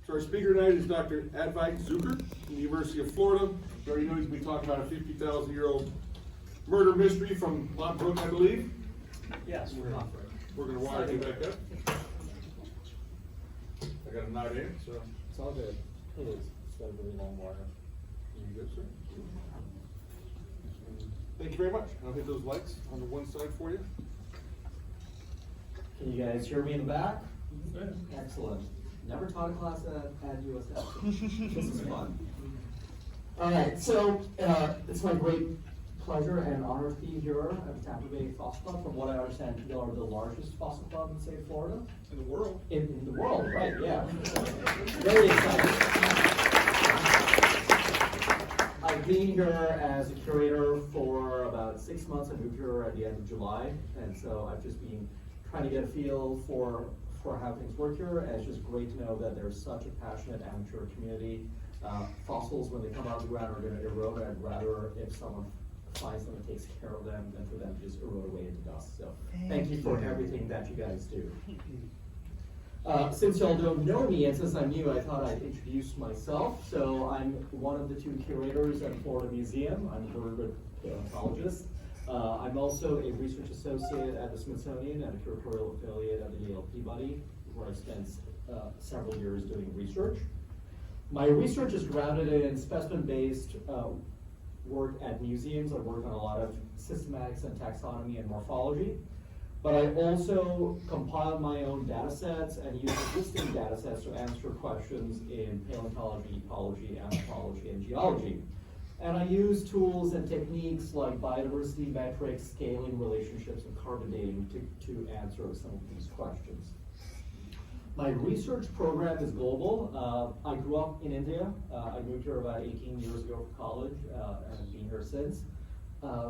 So our speaker tonight is Dr. Advait Jukar from the University of Florida. You already know he's going to be talking about a 50,000-year-old murder mystery from Montauk, I believe. Yes, we're not right. We're going to wire you back up. I got a knot in, so. It's all good. It is. It's got a really long wire. You good, sir? Thank you very much. I'll hit those lights on the one side for you. Can you guys hear me in the back? Excellent. Never taught a class at USF. This is fun. All right, so it's my great pleasure and honor to be here at the Tampa Bay Fossil Club. From what I understand, you are the largest fossil club in the state of Florida. In the world. In the world, right, yeah. Very exciting. I've been here as a curator for about 6 months. I moved here at the end of July, and so I've just been trying to get a feel for how things work here, and it's just great to know that there's such a passionate amateur community. Fossils, when they come out of the ground, are going to erode. I'd rather if someone finds them and takes care of them than for them to just erode away into dust. So thank you for everything that you guys do. Since y'all don't know me, and since I'm new, I thought I'd introduce myself. So I'm one of the 2 curators at the Florida Museum. I'm a vertebrate paleontologist. I'm also a research associate at the Smithsonian and a curatorial affiliate at the Yale Peabody, where I spent several years doing research. My research is grounded in specimen-based work at museums. I work on a lot of systematics and taxonomy and morphology. But I also compile my own data sets and use existing data sets to answer questions in paleontology, ecology, anthropology, and geology. And I use tools and techniques like biodiversity metrics, scaling relationships, and carbon dating to answer some of these questions. My research program is global. I grew up in India. I moved here about 18 years ago for college and have been here since.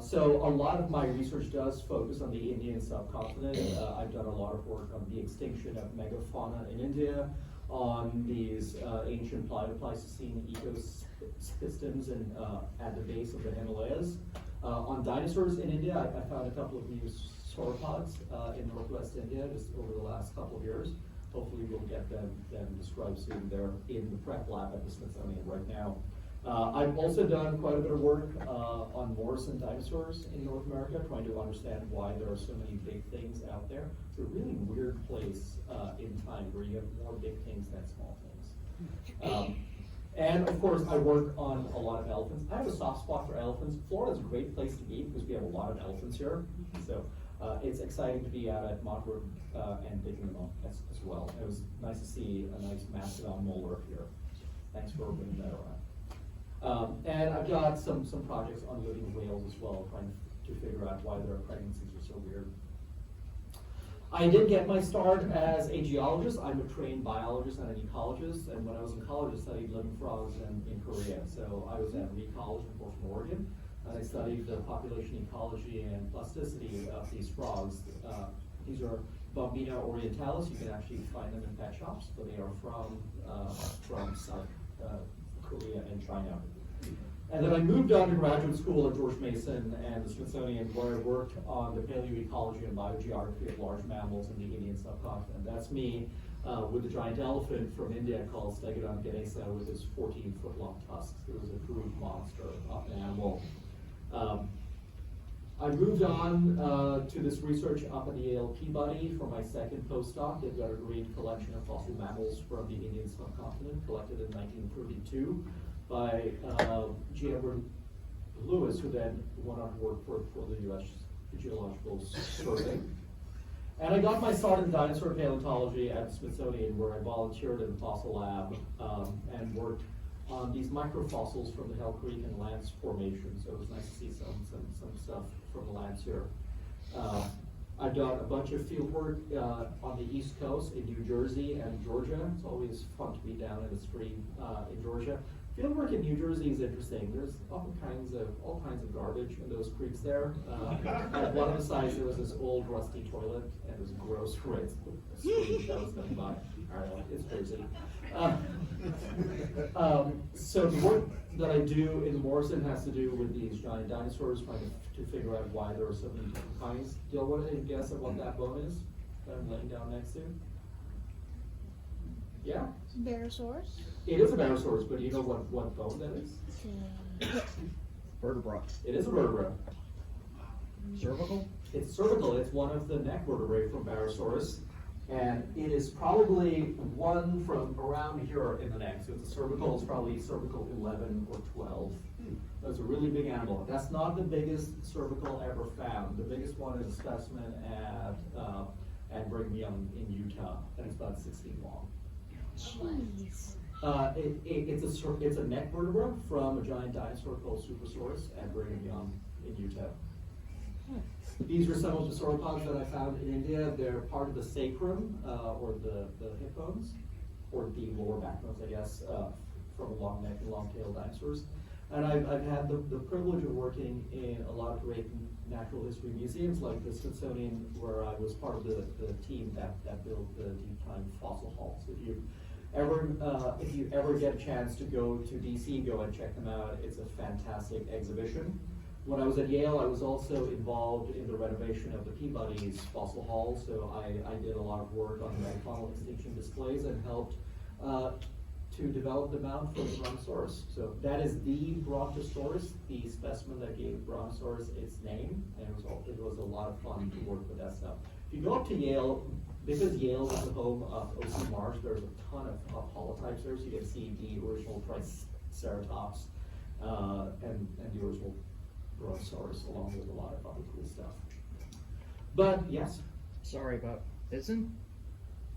So a lot of my research does focus on the Indian subcontinent. I've done a lot of work on the extinction of megafauna in India, on these ancient Pleistocene ecosystems at the base of the Himalayas. On dinosaurs in India, I found a couple of new sauropods in northwest India just over the last couple of years. Hopefully we'll get them described soon. They're in the prep lab at the Smithsonian right now. I've also done quite a bit of work on Morrison dinosaurs in North America, trying to understand why there are so many big things out there. It's a really weird place in time where you have more big things than small things. And of course, I work on a lot of elephants. I have a soft spot for elephants. Florida's a great place to be because we have a lot of elephants here. So it's exciting to be out at Montauk and digging them up as well. It was nice to see a nice mastodon molar here. Thanks for bringing that around. And I've got some projects on living whales as well, trying to figure out why their pregnancies are so weird. I did get my start as a geologist. I'm a trained biologist and an ecologist, and when I was in college, I studied living frogs in Korea. So I was at Reed College in Portland, Oregon, and I studied the population ecology and plasticity of these frogs. These are Bombina orientalis. You can actually find them in pet shops, but they are from South Korea and China. And then I moved on to graduate school at George Mason and the Smithsonian, where I worked on the paleoecology and biogeography of large mammals in the Indian subcontinent. That's me with a giant elephant from India called Stegodon ganesa with his 14-foot long tusks. It was a true monster of an animal. I moved on to this research up at the Yale Peabody for my second postdoc. They've got a great collection of fossil mammals from the Indian subcontinent, collected in 1932 by G. Edward Lewis, who then went on to work for the U.S. Geological Survey. And I got my start in dinosaur paleontology at the Smithsonian, where I volunteered in the fossil lab and worked on these microfossils from the Hell Creek and Lance Formation. So it was nice to see some stuff from the Lance here. I've done a bunch of field work on the East Coast in New Jersey and Georgia. It's always fun to be down in the stream in Georgia. Field work in New Jersey is interesting. There's all kinds of garbage in those creeks there. At one of the sites, there was this old rusty toilet, and it was gross red stream that was done by. I don't know, it's crazy. So the work that I do in Morrison has to do with these giant dinosaurs, trying to figure out why there are so many different kinds. Do you want to guess at what that bone is that I'm laying down next to? Yeah, Barosaurus. it is a Barosaurus, but do you know what bone that is? Vertebra. It is a vertebra. Cervical? It's cervical. It's one of the neck vertebrae from Barosaurus, and it is probably one from around here in the neck. So it's a cervical. It's probably cervical 11 or 12. That's a really big animal. That's not the biggest cervical ever found. The biggest one is a specimen at Brigham Young in Utah, and it's about 6 feet long. Jeez. It's a neck vertebra from a giant dinosaur called Supersaurus at Brigham Young in Utah. These are some of the sauropods that I found in India. They're part of the sacrum, or the hip bones, or the lower back bones, I guess, from a long neck and long tailed dinosaurs. And I've had the privilege of working in a lot of great natural history museums, like the Smithsonian, where I was part of the team that built the deep time fossil halls. If you ever get a chance to go to DC, go and check them out. It's a fantastic exhibition. When I was at Yale, I was also involved in the renovation of the Peabody's fossil hall, so I did a lot of work on the megafaunal extinction displays and helped to develop the mount for the Brontosaurus. So that is the Brontosaurus, the specimen that gave Brontosaurus its name, and it was a lot of fun to work with that stuff. If you go up to Yale, because Yale is the home of O.C. Marsh, there's a ton of holotypes there, so you get to see the original Triceratops and the original Brontosaurus, along with a lot of other cool stuff. But yes. Sorry, but isn't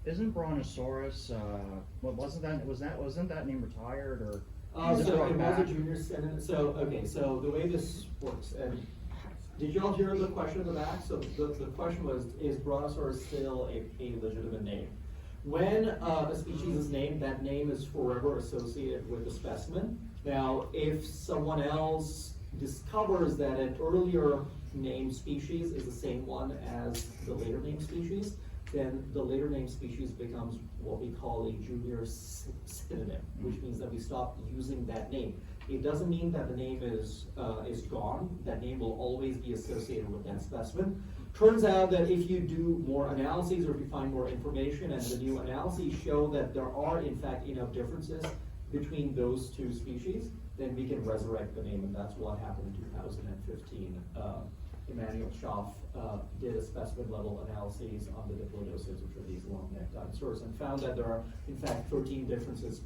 Brontosaurus? Wasn't that name retired or? So it was a back? junior senator. So okay, so the way this works, and did you all hear the question in the back? So the question was, is Brontosaurus still a legitimate name? When a species is named, that name is forever associated with the specimen. Now, if someone else discovers that an earlier named species is the same one as the later named species, then the later named species becomes what we call a junior synonym, which means that we stop using that name. It doesn't mean that the name is gone. That name will always be associated with that specimen. Turns out that if you do more analyses or if you find more information and the new analyses show that there are in fact enough differences between those two species, then we can resurrect the name, and that's what happened in 2015. Emmanuel Schaff did a specimen level analyses on the diplodocids, which are these long-necked dinosaurs, and found that there are in fact 13 differences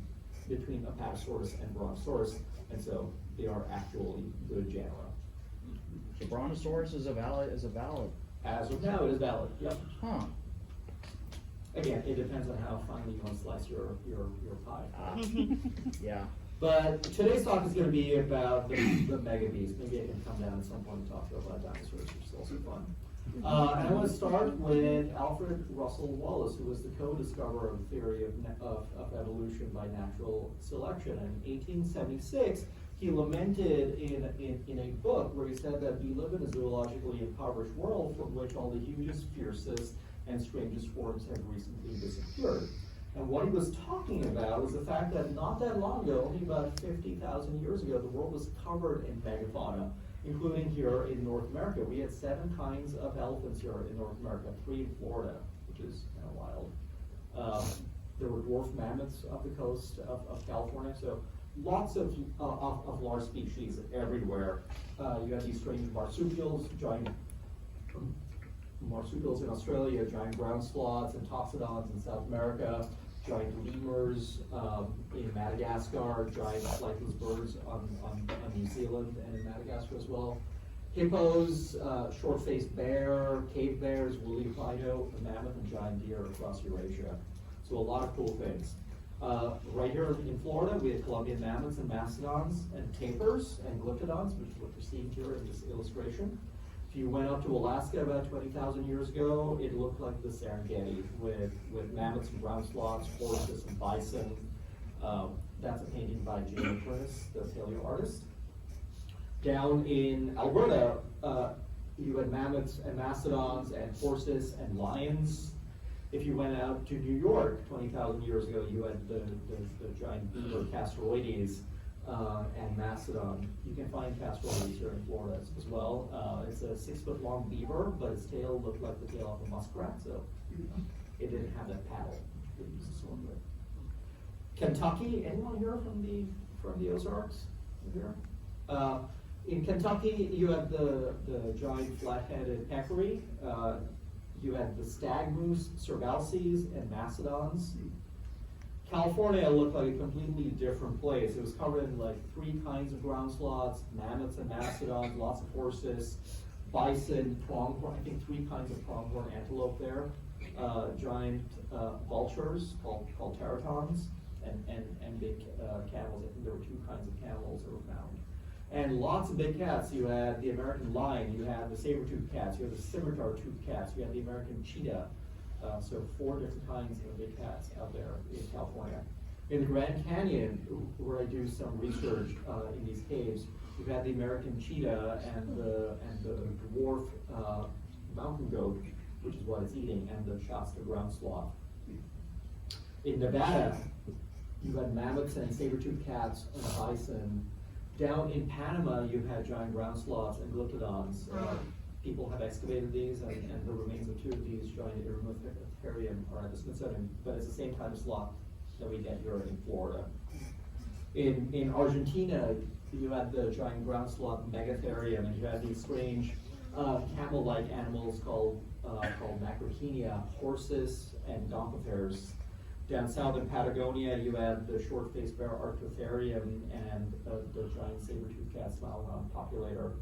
between Apatosaurus and Brontosaurus, and so they are actually good genera. So Brontosaurus is a valid. As of now, it is valid. Yep. Huh. Again, it depends on how finely you want to slice your pie. Yeah. But today's talk is going to be about the mega beast. Maybe I can come down at some point and talk to you about dinosaurs, which is also fun. And I want to start with Alfred Russel Wallace, who was the co-discoverer of the theory of evolution by natural selection. And in 1876, he lamented in a book where he said that we live in a zoologically impoverished world from which all the hugest, fiercest, and strangest forms have recently disappeared. And what he was talking about was the fact that not that long ago, only about 50,000 years ago, the world was covered in megafauna, including here in North America. We had 7 kinds of elephants here in North America, 3 in Florida, which is kind of wild. There were dwarf mammoths up the coast of California, so lots of large species everywhere. You have these strange marsupials, giant marsupials in Australia, giant ground sloths and toxodons in South America, giant lemurs in Madagascar, giant flightless birds on New Zealand and in Madagascar as well. Hippos, short-faced bear, cave bears, woolly rhino, mammoth, and giant deer across Eurasia. So a lot of cool things. Right here in Florida, we have Columbian mammoths and mastodons and tapirs and glyptodons, which is what you're seeing here in this illustration. If you went up to Alaska about 20,000 years ago, it looked like the Serengeti with mammoths and ground sloths, horses and bison. That's a painting by Jamie Curtis, the paleo artist. Down in Alberta, you had mammoths and mastodons and horses and lions. If you went out to New York 20,000 years ago, you had the giant beaver Castroides and mastodon. You can find Castroides here in Florida as well. It's a 6-foot-long beaver, but its tail looked like the tail of a muskrat, so it didn't have that paddle that you use to swim with. Kentucky, anyone here from the Ozarks here? In Kentucky, you have the giant flat-headed peccary. You had the stag moose, cervalces, and mastodons. California looked like a completely different place. It was covered in like 3 kinds of ground sloths, mammoths and mastodons, lots of horses, bison, pronghorn, I think 3 kinds of pronghorn antelope there, giant vultures called teratons, and big camels. I think there were 2 kinds of camels that were found. And lots of big cats. You had the American lion, you had the saber-toothed cats, you had the scimitar-toothed cats, you had the American cheetah. So 4 different kinds of big cats out there in California. In the Grand Canyon, where I do some research in these caves, you've had the American cheetah and the dwarf mountain goat, which is what it's eating, and the Shasta ground sloth. In Nevada, you had mammoths and saber-toothed cats and bison. Down in Panama, you had giant ground sloths and glyptodons. People have excavated these, and the remains of 2 of these giant Eremitherium are at the Smithsonian, but it's the same kind of sloth that we get here in Florida. In Argentina, you had the giant ground sloth Megatherium, and you had these strange camel-like animals called Macrauchenia, horses and donkophores. Down south in Patagonia, you had the short-faced bear Arctotherium and the giant saber-toothed cat Smilodon populator.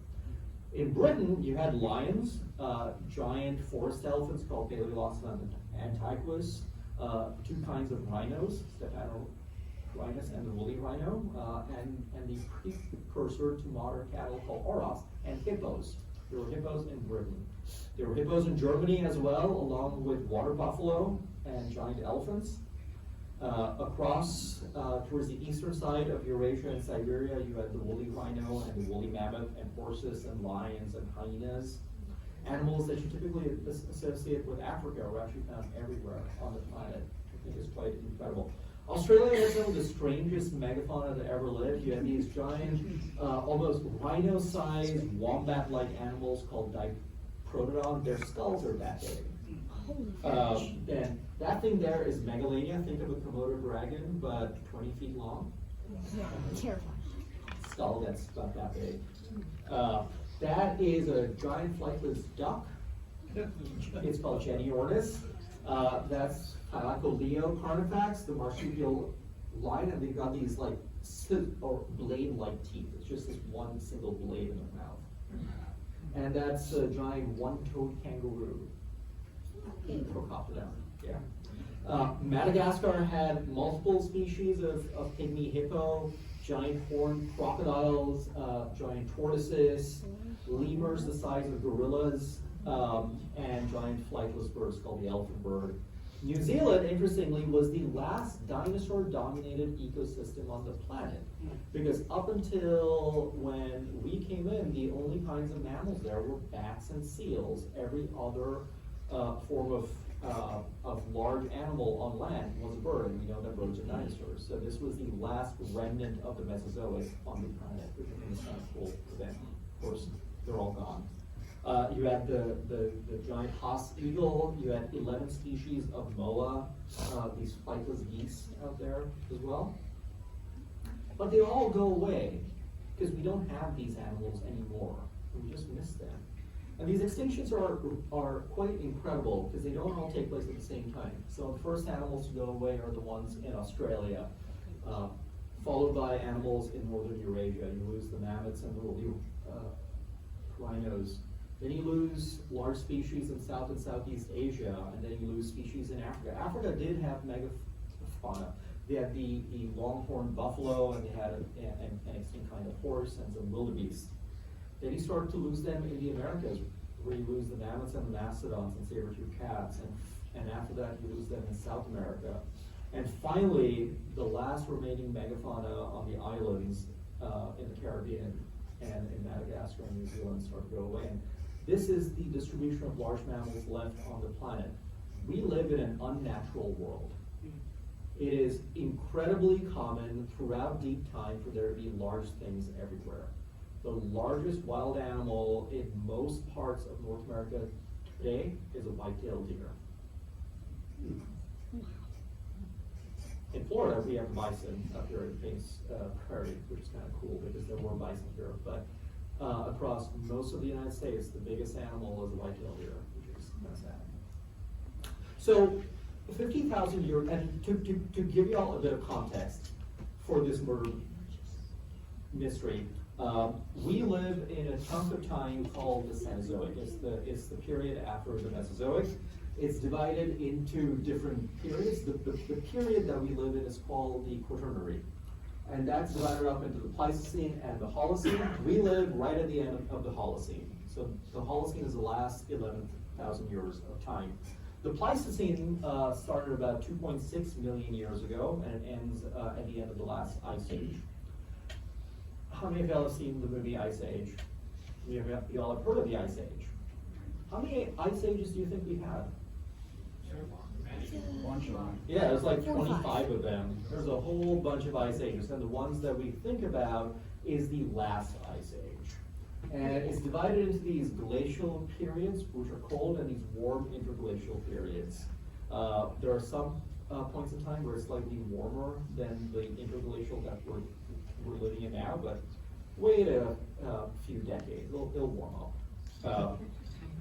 In Britain, you had lions, giant forest elephants called Paleoecology antiquus, 2 kinds of rhinos, Stephanorhinus and the woolly rhino, and the precursor to modern cattle called aurochs, and hippos. There were hippos in Britain. There were hippos in Germany as well, along with water buffalo and giant elephants. Across towards the eastern side of Eurasia and Siberia, you had the woolly rhino and the woolly mammoth, and horses and lions and hyenas. Animals that you typically associate with Africa are actually found everywhere on the planet. I think it's quite incredible. Australia has some of the strangest megafauna that ever lived. You had these giant, almost rhino-sized, wombat-like animals called diprotodon. Their skulls are that big. And that thing there is Megalania. Think of a Komodo dragon, but 20 feet long. Yeah, terrifying. Skull that's about that big. That is a giant flightless duck. It's called Genyornis. That's Hylacoleo carnifex, the marsupial lion, and they've got these like blade-like teeth. It's just this one single blade in their mouth. And that's a giant one-toed kangaroo. Crocodile, yeah. Madagascar had multiple species of pygmy hippo, giant horned crocodiles, giant tortoises, lemurs the size of gorillas, and giant flightless birds called the elephant bird. New Zealand, interestingly, was the last dinosaur-dominated ecosystem on the planet, because up until when we came in, the only kinds of mammals there were bats and seals. Every other form of large animal on land was a bird, and we know that birds are dinosaurs. So this was the last remnant of the Mesozoic on the planet, which I think is kind of cool for them. Of course, they're all gone. You had the giant Haas eagle, you had 11 species of moa, these flightless geese out there as well. But they all go away, because we don't have these animals anymore. We just miss them. And these extinctions are quite incredible because they don't all take place at the same time. So the first animals to go away are the ones in Australia, followed by animals in northern Eurasia. You lose the mammoths and the woolly rhinos. Then you lose large species in South and Southeast Asia, and then you lose species in Africa. Africa did have megafauna. They had the longhorn buffalo, and they had an extinct kind of horse and some wildebeest. Then you start to lose them in the Americas, where you lose the mammoths and the mastodons and saber-toothed cats, and after that you lose them in South America. And finally, the last remaining megafauna on the islands in the Caribbean and in Madagascar and New Zealand start to go away. And this is the distribution of large mammals left on the planet. We live in an unnatural world. It is incredibly common throughout deep time for there to be large things everywhere. The largest wild animal in most parts of North America today is a white-tailed deer. In Florida, we have bison up here at Base Prairie, which is kind of cool because there were bison here. But across most of the United States, the biggest animal is the white-tailed deer, which is kind of sad. So 50,000 years, and to give you all a bit of context for this murder mystery, we live in a chunk of time called the Cenozoic. It's the period after the Mesozoic. It's divided into different periods. The period that we live in is called the Quaternary. And that's divided up into the Pleistocene and the Holocene. We live right at the end of the Holocene. So the Holocene is the last 11,000 years of time. The Pleistocene started about 2.6 million years ago, and it ends at the end of the last ice age. How many of y'all have seen the movie Ice Age? Y'all have heard of the Ice Age? How many ice ages do you think we've had? Bunch of them. Yeah, there's like 4 or 5. 25 of them. There's a whole bunch of ice ages, and the ones that we think about is the last ice age. And it's divided into these glacial periods, which are cold, and these warm interglacial periods. There are some points in time where it's slightly warmer than the interglacial that we're living in now, but wait a few decades, it'll warm up.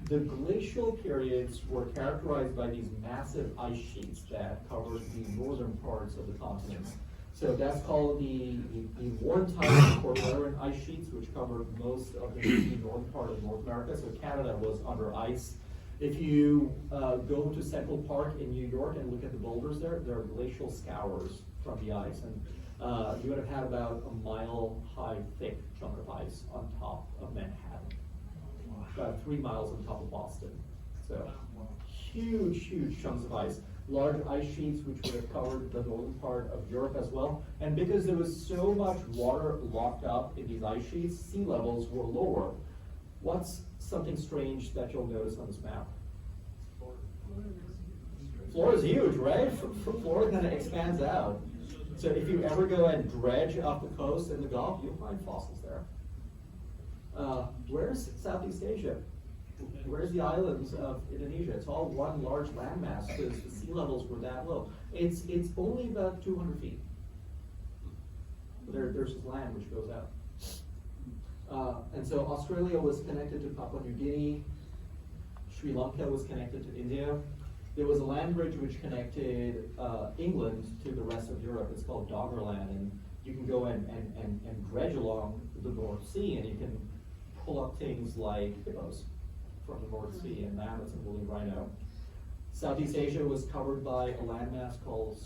The glacial periods were characterized by these massive ice sheets that covered the northern parts of the continents. So that's called the wartime Cordilleran ice sheets, which covered most of the northern part of North America. So Canada was under ice. If you go to Central Park in New York and look at the boulders there are glacial scours from the ice. And you would have had about a mile-high thick chunk of ice on top of Manhattan. About 3 miles on top of Boston. So huge chunks of ice. Large ice sheets which would have covered the northern part of Europe as well. And because there was so much water locked up in these ice sheets, sea levels were lower. What's something strange that you'll notice on this map? Florida's huge, right? Florida kind of expands out. So if you ever go and dredge up the coast in the Gulf, you'll find fossils there. Where's Southeast Asia? Where's the islands of Indonesia? It's all one large landmass because the sea levels were that low. It's only about 200 feet. There's this land which goes out. And so Australia was connected to Papua New Guinea. Sri Lanka was connected to India. There was a land bridge which connected England to the rest of Europe. It's called Doggerland, and you can go and dredge along the North Sea, and you can pull up things like hippos from the North Sea and mammoths and woolly rhino. Southeast Asia was covered by a landmass called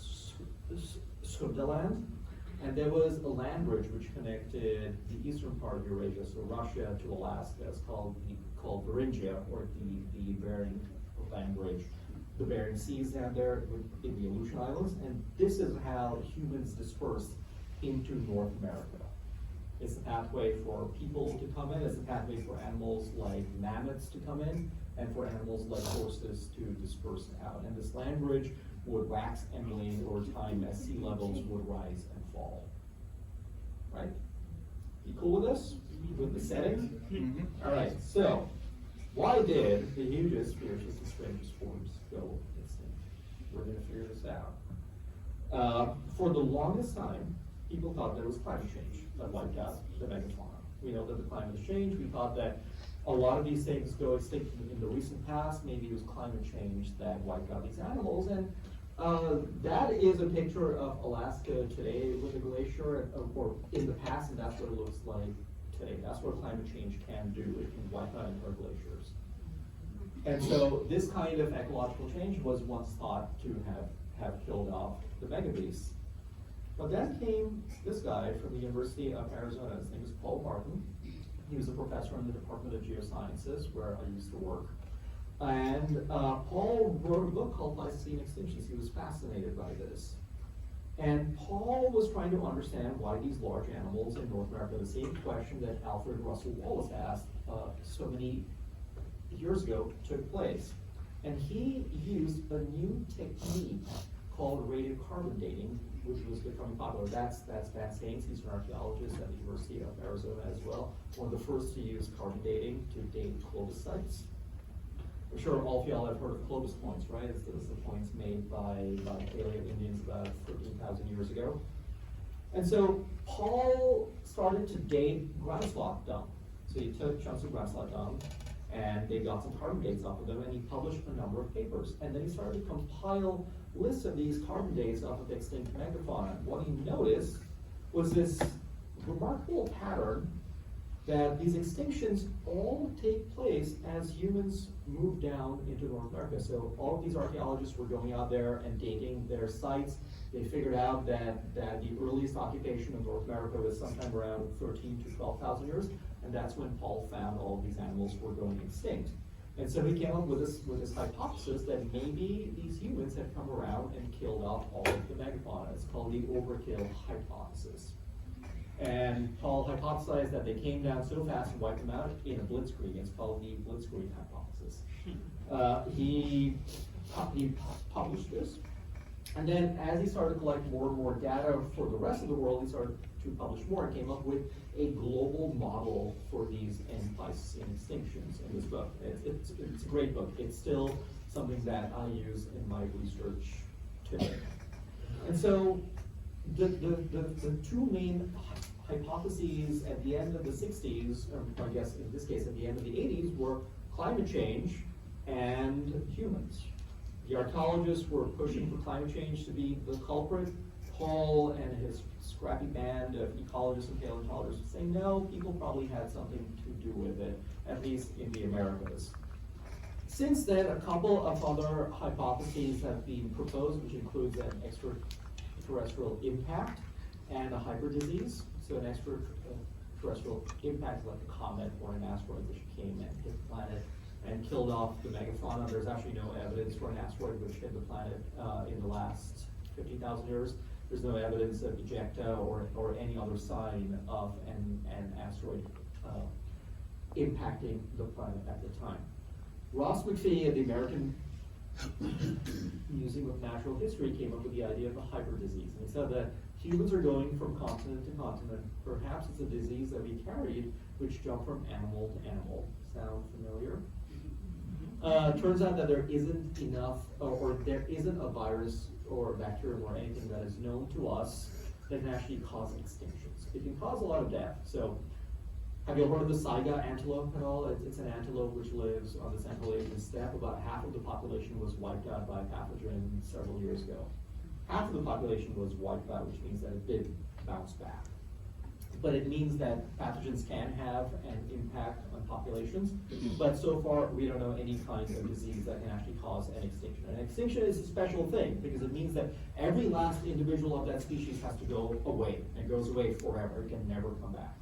Sundaland, and there was a land bridge which connected the eastern part of Eurasia, so Russia to Alaska. It's called Beringia, or the Bering land bridge. The Bering Sea is down there in the Aleutian Islands, and this is how humans dispersed into North America. It's the pathway for people to come in, it's the pathway for animals like mammoths to come in, and for animals like horses to disperse out. And this land bridge would wax and wane over time as sea levels would rise and fall. Right? You cool with this? With the setting? All right, so why did the hugest, fiercest, and strangest forms go extinct? We're going to figure this out. For the longest time, people thought there was climate change that wiped out the megafauna. We know that the climate has changed. We thought that a lot of these things go extinct in the recent past. Maybe it was climate change that wiped out these animals. And that is a picture of Alaska today with a glacier, or in the past, and that's what it looks like today. That's what climate change can do. It can wipe out entire glaciers. And so this kind of ecological change was once thought to have killed off the megabeasts. But then came this guy from the University of Arizona. His name is Paul Martin. He was a professor in the Department of Geosciences, where I used to work. And Paul wrote a book called Pleistocene Extinctions. He was fascinated by this. And Paul was trying to understand why these large animals in North America, the same question that Alfred Russel Wallace asked so many years ago, took place. And he used a new technique called radiocarbon dating, which was becoming popular. That's Van Staines. He's an archaeologist at the University of Arizona as well. One of the first to use carbon dating to date Clovis sites. Which sure all of y'all have heard of Clovis points, right? It's the points made by Paleo Indians about 13,000 years ago. And so Paul started to date ground slot dung. So he took chunks of ground slot dung and they got some carbon dates off of them, and he published a number of papers. And then he started to compile lists of these carbon dates off of extinct megafauna. What he noticed was this remarkable pattern that these extinctions all take place as humans move down into North America. So all of these archaeologists were going out there and dating their sites. They figured out that the earliest occupation of North America was sometime around 13 to 12,000 years, and that's when Paul found all of these animals were going extinct. And so he came up with this hypothesis that maybe these humans had come around and killed off all of the megafauna. It's called the overkill hypothesis. And Paul hypothesized that they came down so fast and wiped them out in a blitzkrieg. It's called the blitzkrieg hypothesis. He published this. And then as he started to collect more and more data for the rest of the world, he started to publish more and came up with a global model for these end Pleistocene extinctions in this book. It's a great book. It's still something that I use in my research today. And so the two main hypotheses at the end of the 60s, or I guess in this case at the end of the 80s, were climate change and humans. The archaeologists were pushing for climate change to be the culprit. Paul and his scrappy band of ecologists and paleontologists were saying, no, people probably had something to do with it, at least in the Americas. Since then, a couple of other hypotheses have been proposed, which includes an extraterrestrial impact and a hyperdisease. So an extraterrestrial impact, like a comet or an asteroid which came and hit the planet and killed off the megafauna. There's actually no evidence for an asteroid which hit the planet in the last 50,000 years. There's no evidence of ejecta or any other sign of an asteroid impacting the planet at the time. Ross McPhee at the American Museum of Natural History came up with the idea of a hyperdisease. And he said that humans are going from continent to continent. Perhaps it's a disease that we carried, which jumped from animal to animal. Sound familiar? Turns out that there isn't enough, or there isn't a virus or a bacterium or anything that is known to us that can actually cause extinctions. It can cause a lot of death. So, have you heard of the Saiga antelope at all? It's an antelope which lives on the Central Asian steppe. About half of the population was wiped out by a pathogen several years ago. Half of the population was wiped out, which means that it did bounce back. But it means that pathogens can have an impact on populations, but so far we don't know any kind of disease that can actually cause an extinction. And extinction is a special thing because it means that every last individual of that species has to go away, and goes away forever. It can never come back.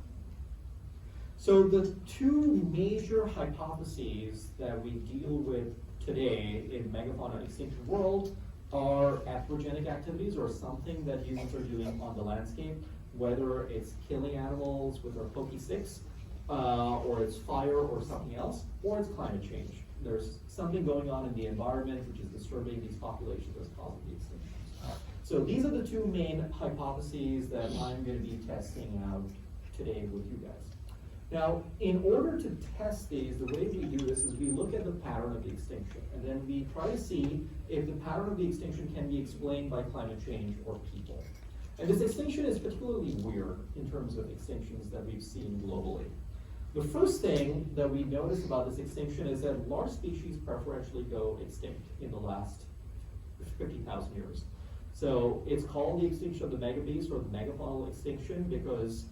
So the two major hypotheses that we deal with today in megafauna extinction world are anthropogenic activities, or something that humans are doing on the landscape, whether it's killing animals with our pokey sticks, or it's fire or something else, or it's climate change. There's something going on in the environment which is disturbing these populations that's causing the extinctions. So these are the two main hypotheses that I'm going to be testing out today with you guys. Now, in order to test these, the way we do this is we look at the pattern of the extinction, and then we try to see if the pattern of the extinction can be explained by climate change or people. And this extinction is particularly weird in terms of extinctions that we've seen globally. The first thing that we notice about this extinction is that large species preferentially go extinct in the last 50,000 years. So it's called the extinction of the megabeast, or the megafaunal extinction, because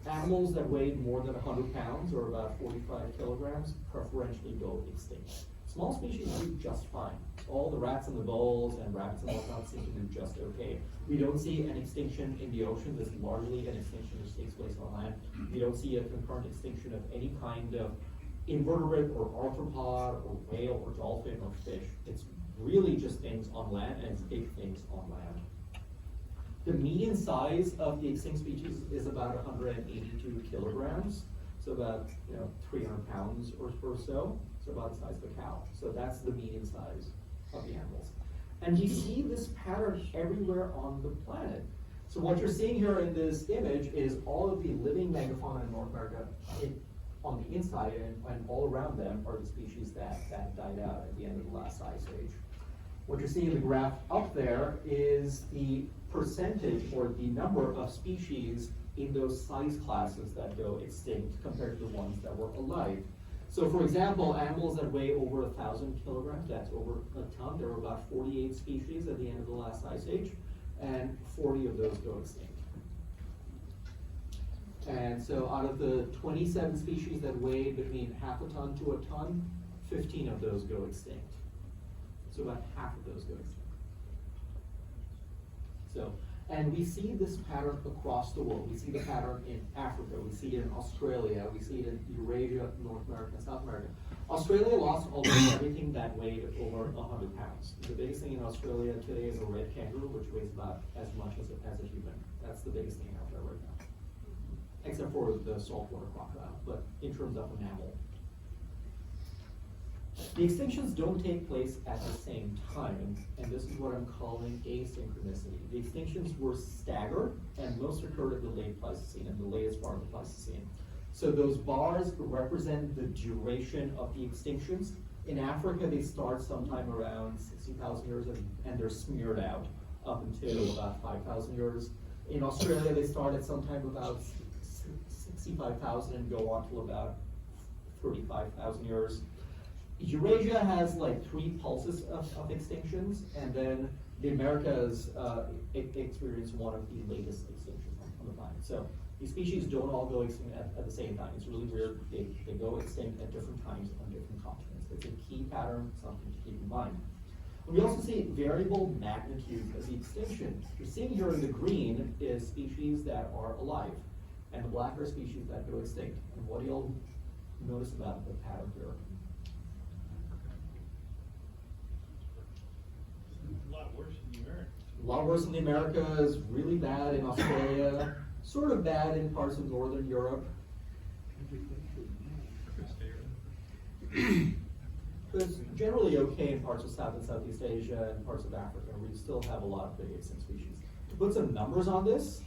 animals that weighed more than 100 pounds, or about 45 kilograms, preferentially go extinct. Small species do just fine. All the rats and the voles and rabbits and whatnot seem to do just okay. We don't see an extinction in the ocean. This is largely an extinction which takes place on land. We don't see a concurrent extinction of any kind of invertebrate or arthropod or whale or dolphin or fish. It's really just things on land, and it's big things on land. The median size of the extinct species is about 182 kilograms, so about 300 pounds or so about the size of a cow. So that's the median size of the animals. And you see this pattern everywhere on the planet. So what you're seeing here in this image is all of the living megafauna in North America on the inside, and all around them are the species that died out at the end of the last ice age. What you're seeing in the graph up there is the percentage or the number of species in those size classes that go extinct compared to the ones that were alive. So for example, animals that weigh over 1,000 kilograms, that's over a ton, there were about 48 species at the end of the last ice age, and 40 of those go extinct. And so out of the 27 species that weigh between half a ton to a ton, 15 of those go extinct. So about half of those go extinct. So, and we see this pattern across the world. We see the pattern in Africa, we see it in Australia, we see it in Eurasia, North America, and South America. Australia lost almost everything that weighed over 100 pounds. The biggest thing in Australia today is a red kangaroo, which weighs about as much as a human. That's the biggest thing out there right now. Except for the saltwater crocodile, but in terms of a mammal. The extinctions don't take place at the same time, and this is what I'm calling asynchronicity. The extinctions were staggered, and most occurred in the late Pleistocene, in the latest part of the Pleistocene. So those bars represent the duration of the extinctions. In Africa, they start sometime around 60,000 years, and they're smeared out up until about 5,000 years. In Australia, they start at sometime about 65,000 and go on to about 35,000 years. Eurasia has like 3 pulses of extinctions, and then the Americas experience one of the latest extinctions on the planet. So these species don't all go extinct at the same time. It's really weird. They go extinct at different times on different continents. It's a key pattern, something to keep in mind. And we also see variable magnitude of the extinction. You're seeing here in the green is species that are alive, and the black are species that go extinct. And what do y'all notice about the pattern here? A lot worse in the Americas. A lot worse in the Americas, really bad in Australia, sort of bad in parts of Northern Europe. It's generally okay in parts of South and Southeast Asia and parts of Africa, where you still have a lot of big extinct species. To put some numbers on this,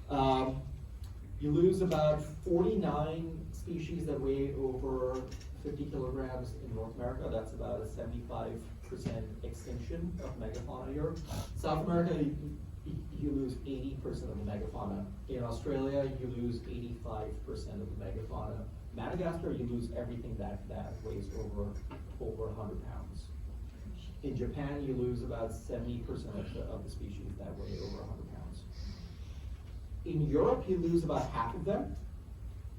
you lose about 49 species that weigh over 50 kilograms in North America. That's about a 75% extinction of megafauna here. South America, you lose 80% of the megafauna. In Australia, you lose 85% of the megafauna. Madagascar, you lose everything that weighs over 100 pounds. In Japan, you lose about 70% of the species that weigh over 100 pounds. In Europe, you lose about half of them.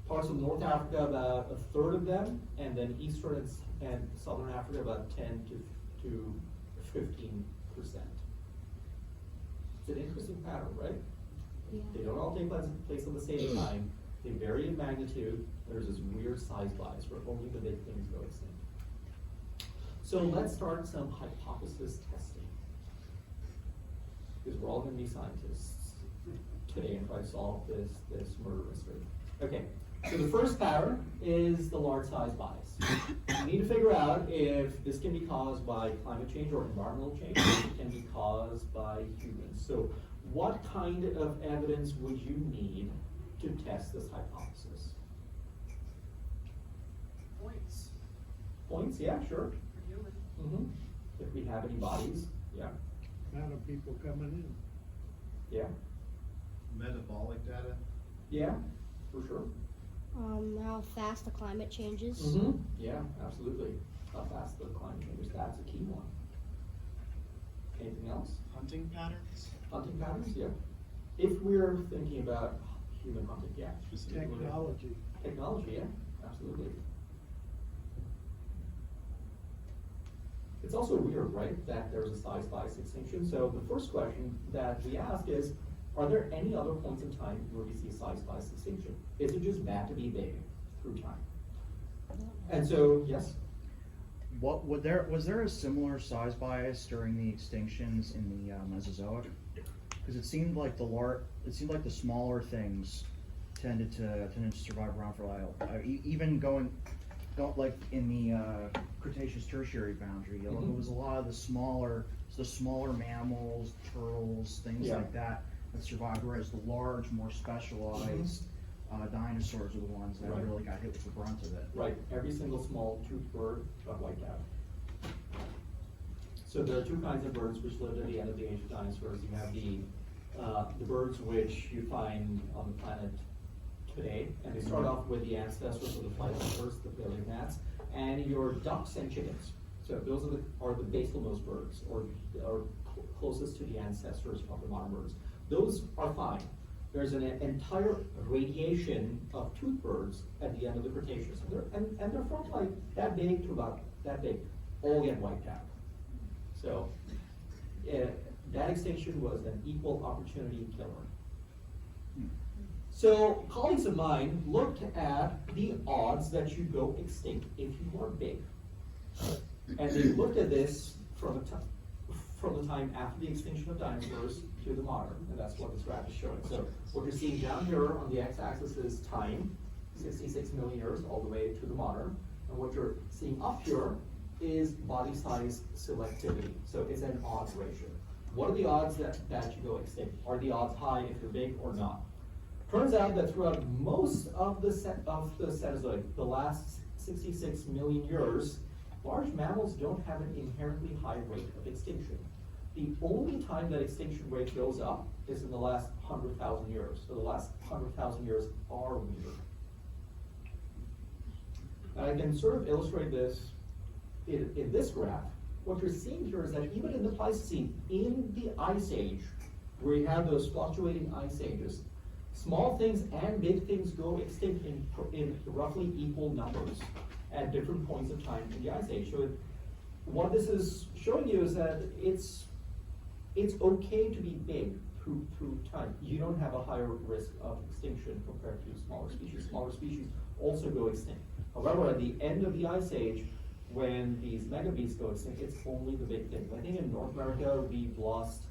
Parts of North Africa, about a third of them, and then Eastern and Southern Africa, about 10 to 15%. It's an interesting pattern, right? Yeah. They don't all take place at the same time. They vary in magnitude. There's this weird size bias where only the big things go extinct. So let's start some hypothesis testing, because we're all going to be scientists today and try to solve this murder mystery. Okay, so the first pattern is the large size bias. We need to figure out if this can be caused by climate change or environmental change, or it can be caused by humans. So what kind of evidence would you need to test this hypothesis? Points. Points, yeah, sure. For human. Mm-hmm. If we have any bodies, yeah, Amount of people coming in. yeah, Metabolic data. yeah, for sure. How fast the climate changes. Mm-hmm. Yeah, absolutely. How fast the climate changes, that's a key one. Anything else? Hunting patterns. Hunting patterns, yeah. If we're thinking about human hunting, yeah. Technology. Technology, yeah, absolutely. It's also weird, right, that there's a size bias extinction. So the first question that we ask is, are there any other points in time where we see a size bias extinction? Is it just bad to be big through time? And so, yes? What was there a similar size bias during the extinctions in the Mesozoic? Because it seemed like the smaller things tended to survive around for a while. Even going like in the Cretaceous Tertiary boundary, it was a lot of the smaller mammals, turtles, things Yeah. like that survived, whereas the large, more specialized dinosaurs are the ones that Right. really got hit with the brunt of it. Right, every single small toothed bird got wiped out. So there are two kinds of birds which lived at the end of the age of dinosaurs. You have the birds which you find on the planet today, and they start off with the ancestors of the flycatchers, the paleocats, and your ducks and chickens. So those are the basalmost birds, or closest to the ancestors of the modern birds. Those are fine. There's an entire radiation of tooth birds at the end of the Cretaceous, and they're from like that big to about that big, all get wiped out. So that extinction was an equal opportunity killer. So colleagues of mine looked at the odds that you go extinct if you are big. And they looked at this from the time after the extinction of dinosaurs to the modern, and that's what this graph is showing. So what you're seeing down here on the x-axis is time, 66 million years, all the way to the modern. And what you're seeing up here is body size selectivity. So it's an odds ratio. What are the odds that you go extinct? Are the odds high if you're big or not? Turns out that throughout most of the Cenozoic, the last 66 million years, large mammals don't have an inherently high rate of extinction. The only time that extinction rate goes up is in the last 100,000 years. So the last 100,000 years are weird. And I can sort of illustrate this in this graph. What you're seeing here is that even in the Pleistocene, in the Ice Age, where you have those fluctuating ice ages, small things and big things go extinct in roughly equal numbers at different points of time in the Ice Age. So what this is showing you is that it's okay to be big through time. You don't have a higher risk of extinction compared to smaller species. Smaller species also go extinct. However, at the end of the Ice Age, when these megabeasts go extinct, it's only the big things. I think in North America, we've lost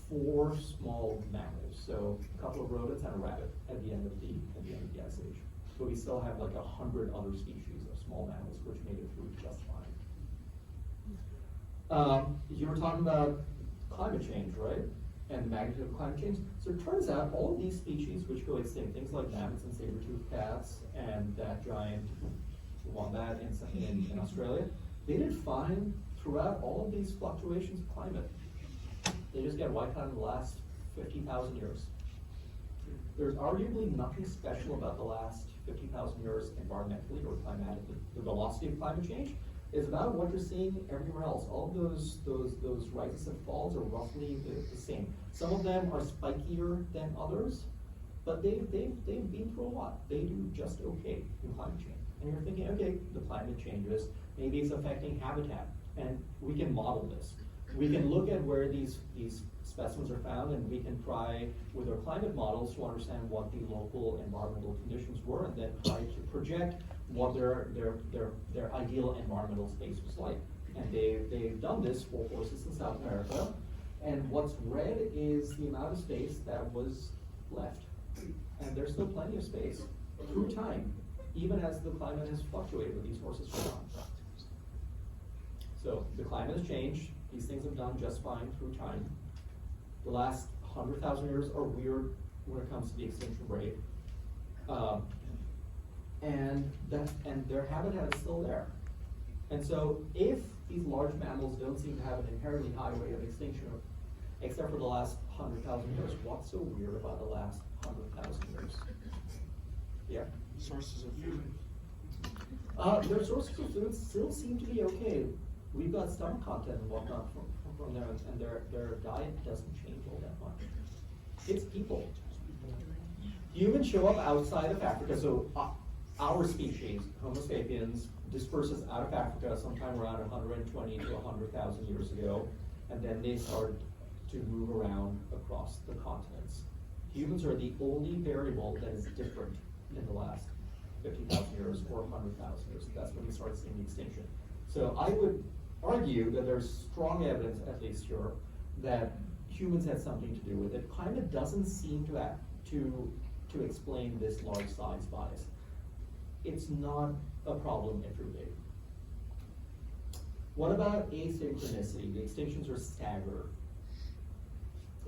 4 small mammals, so a couple of rodents and a rabbit at the end of the Ice Age. But we still have like 100 other species of small mammals which made it through just fine. You were talking about climate change, right? And the magnitude of climate change. So it turns out all of these species which go extinct, things like mammoths and saber-toothed cats and that giant wombat in Australia, they did fine throughout all of these fluctuations of climate. They just get wiped out in the last 50,000 years. There's arguably nothing special about the last 50,000 years environmentally or climatically. The velocity of climate change is about what you're seeing everywhere else. All of those rises and falls are roughly the same. Some of them are spikier than others, but they've been through a lot. They do just okay in climate change. And you're thinking, okay, the climate changes, maybe it's affecting habitat, and we can model this. We can look at where these specimens are found, and we can try with our climate models to understand what the local environmental conditions were, and then try to project what their ideal environmental space was like. And they've done this for horses in South America, and what's red is the amount of space that was left. And there's still plenty of space through time, even as the climate has fluctuated with these horses for time. So the climate has changed. These things have done just fine through time. The last 100,000 years are weird when it comes to the extinction rate. And their habitat is still there. And so if these large mammals don't seem to have an inherently high rate of extinction, except for the last 100,000 years, what's so weird about the last 100,000 years? Yeah? Sources of food. Their sources of food still seem to be okay. We've got stomach content and whatnot from them, and their diet doesn't change all that much. It's people. Humans show up outside of Africa, so our species, Homo sapiens, disperses out of Africa sometime around 120 to 100,000 years ago, and then they start to move around across the continents. Humans are the only variable that is different in the last 50,000 years or 100,000 years. That's when we start seeing the extinction. So I would argue that there's strong evidence, at least here, that humans had something to do with it. Climate doesn't seem to explain this large size bias. It's not a problem if you're big. What about asynchronicity? The extinctions are staggered.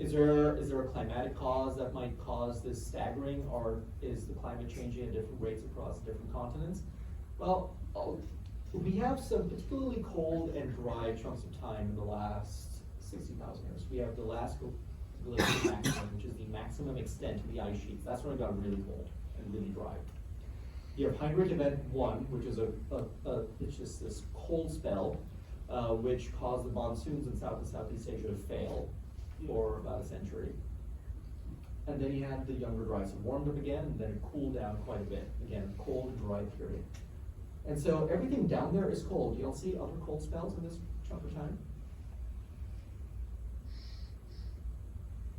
Is there a climatic cause that might cause this staggering, or is the climate changing at different rates across different continents? Well, we have some particularly cold and dry chunks of time in the last 60,000 years. We have the last glacial maximum, which is the maximum extent of the ice sheets. That's when it got really cold and really dry. You have Heinrich Event 1, which is it's just this cold spell, which caused the monsoons in South and Southeast Asia to fail for about a century. And then you had the younger dry, so it warmed up again, and then it cooled down quite a bit. Again, cold and dry period. And so everything down there is cold. You don't see other cold spells in this chunk of time?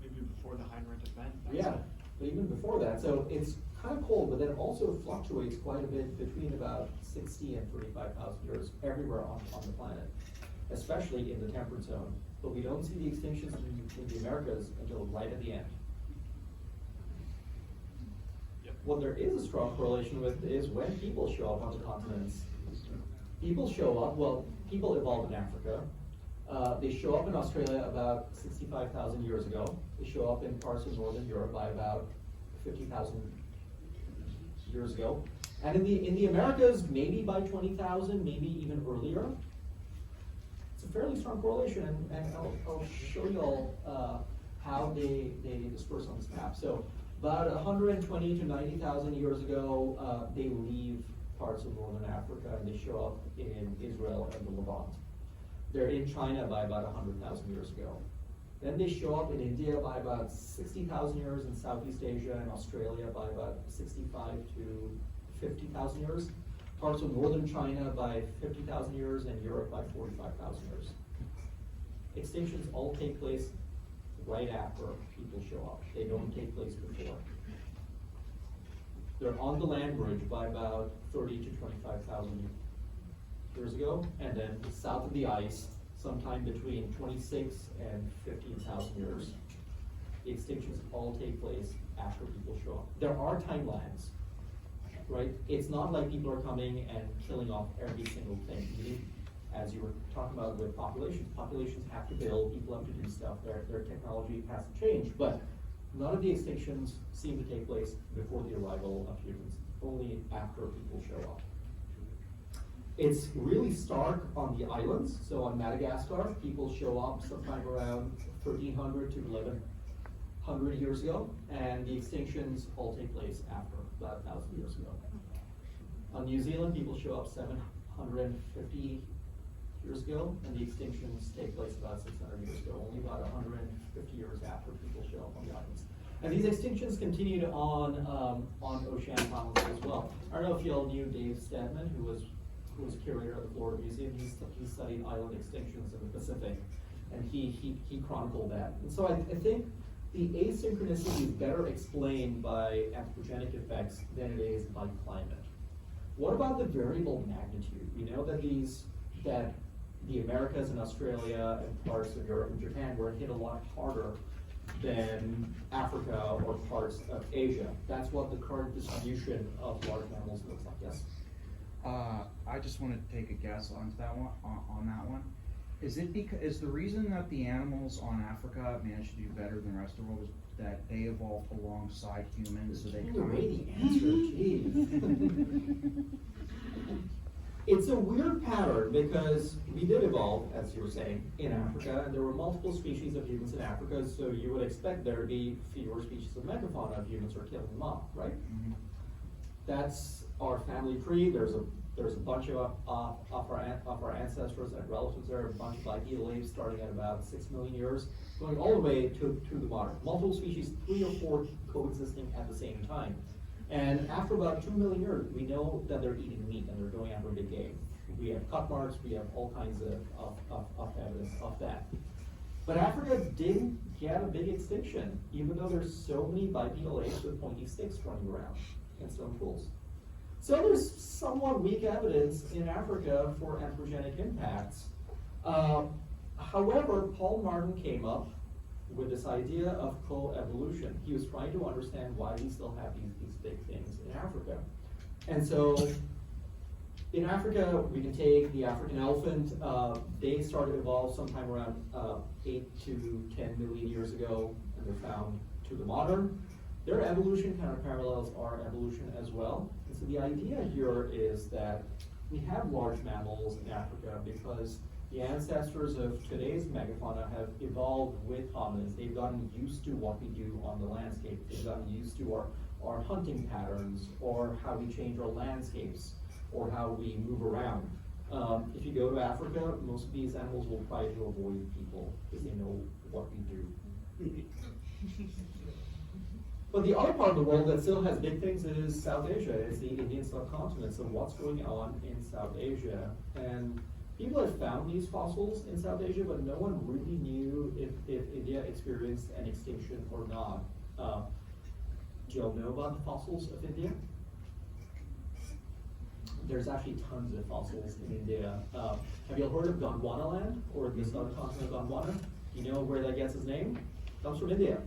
Maybe before the Heinrich event. Yeah, but even before that, so it's kind of cold, but then it also fluctuates quite a bit between about 60 and 35,000 years everywhere on the planet, especially in the temperate zone. But we don't see the extinctions in the Americas until right at the end. Yep. What there is a strong correlation with is when people show up on the continents. People show up, well, people evolved in Africa. They show up in Australia about 65,000 years ago. They show up in parts of Northern Europe by about 50,000 years ago. And in the Americas, maybe by 20,000, maybe even earlier. It's a fairly strong correlation, and I'll show you all how they disperse on this map. So about 120 to 90,000 years ago, they leave parts of Northern Africa and they show up in Israel and the Levant. They're in China by about 100,000 years ago. Then they show up in India by about 60,000 years, in Southeast Asia and Australia by about 65 to 50,000 years. Parts of northern China by 50,000 years, and Europe by 45,000 years. Extinctions all take place right after people show up. They don't take place before. They're on the land bridge by about 30 to 25,000 years ago, and then south of the ice, sometime between 26 and 15,000 years. The extinctions all take place after people show up. There are timelines, right? It's not like people are coming and killing off every single thing. As you were talking about with populations have to build, people have to do stuff, their technology has to change, but none of the extinctions seem to take place before the arrival of humans, only after people show up. It's really stark on the islands. So on Madagascar, people show up sometime around 1300 to 1100 years ago, and the extinctions all take place after, about 1,000 years ago. On New Zealand, people show up 750 years ago, and the extinctions take place about 600 years ago, only about 150 years after people show up on the islands. And these extinctions continued on oceanic islands as well. I don't know if you all knew Dave Stadman, who was curator of the Florida Museum. He studied island extinctions in the Pacific, and he chronicled that. And so I think the asynchronicity is better explained by anthropogenic effects than it is by climate. What about the variable magnitude? We know that the Americas and Australia and parts of Europe and Japan were hit a lot harder than Africa or parts of Asia. That's what the current distribution of large mammals looks like. Yes? I just want to take a guess on that one. Is the reason that the animals on Africa managed to do better than the rest of the world is that they evolved alongside humans, so they Give away the answer, geez. It's a weird pattern because we did evolve, as you were saying, in Africa, and there were multiple species of humans in Africa, so you would expect there to be fewer species of megafauna if humans are killing them off, right? Mm-hmm. That's our family tree. There's a bunch of our ancestors and relatives there, a bunch of bipedal apes starting at about 6 million years, going all the way to the modern. Multiple species, 3 or 4 coexisting at the same time. And after about 2 million years, we know that they're eating meat and they're going after big game. We have cut marks, we have all kinds of evidence of that. But Africa didn't get a big extinction, even though there's so many bipedal apes with pointy sticks running around in stone pools. So there's somewhat weak evidence in Africa for anthropogenic impacts. However, Paul Martin came up with this idea of coevolution. He was trying to understand why we still have these big things in Africa. And so In Africa, we can take the African elephant. They started to evolve sometime around 8 to 10 million years ago, and they're found to the modern. Their evolution kind of parallels our evolution as well. And so the idea here is that we have large mammals in Africa because the ancestors of today's megafauna have evolved with hominids. They've gotten used to what we do on the landscape. They've gotten used to our hunting patterns, or how we change our landscapes, or how we move around. If you go to Africa, most of these animals will try to avoid people because they know what we do. But the other part of the world that still has big things is South Asia. It's the Indian subcontinent. So what's going on in South Asia? And people have found these fossils in South Asia, but no one really knew if India experienced an extinction or not. Do you all know about the fossils of India? There's actually tons of fossils in India. Have you all heard of Gondwana land, or the southern continent of Gondwana? Do you know where that gets its name? It comes from India,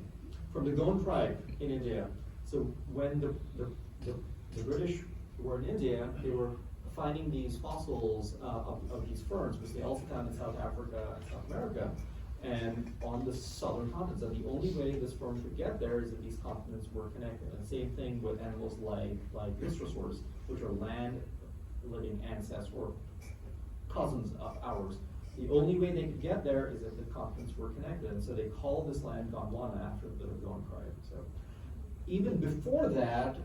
from the Gond tribe in India. So when the British were in India, they were finding these fossils of these ferns, which they also found in South Africa and South America, and on the southern continents. And the only way this fern could get there is if these continents were connected. And same thing with animals like dystrosaurs, which are land-living ancestors or cousins of ours. The only way they could get there is if the continents were connected. And so they call this land Gondwana after the Gond tribe. So even before that,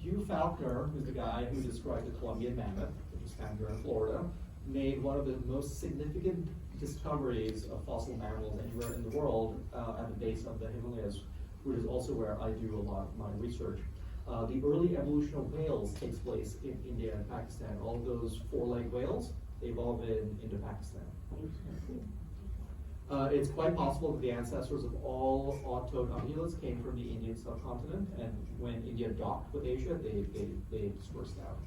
Hugh Faulkner, who's the guy who described the Columbian mammoth, which is found here in Florida, made one of the most significant discoveries of fossil mammals anywhere in the world at the base of the Himalayas, which is also where I do a lot of my research. The early evolution of whales takes place in India and Pakistan. All those four-legged whales, they evolved in Indo-Pakistan. It's quite possible that the ancestors of all odd-toed ungulates came from the Indian subcontinent, and when India docked with Asia, they dispersed out.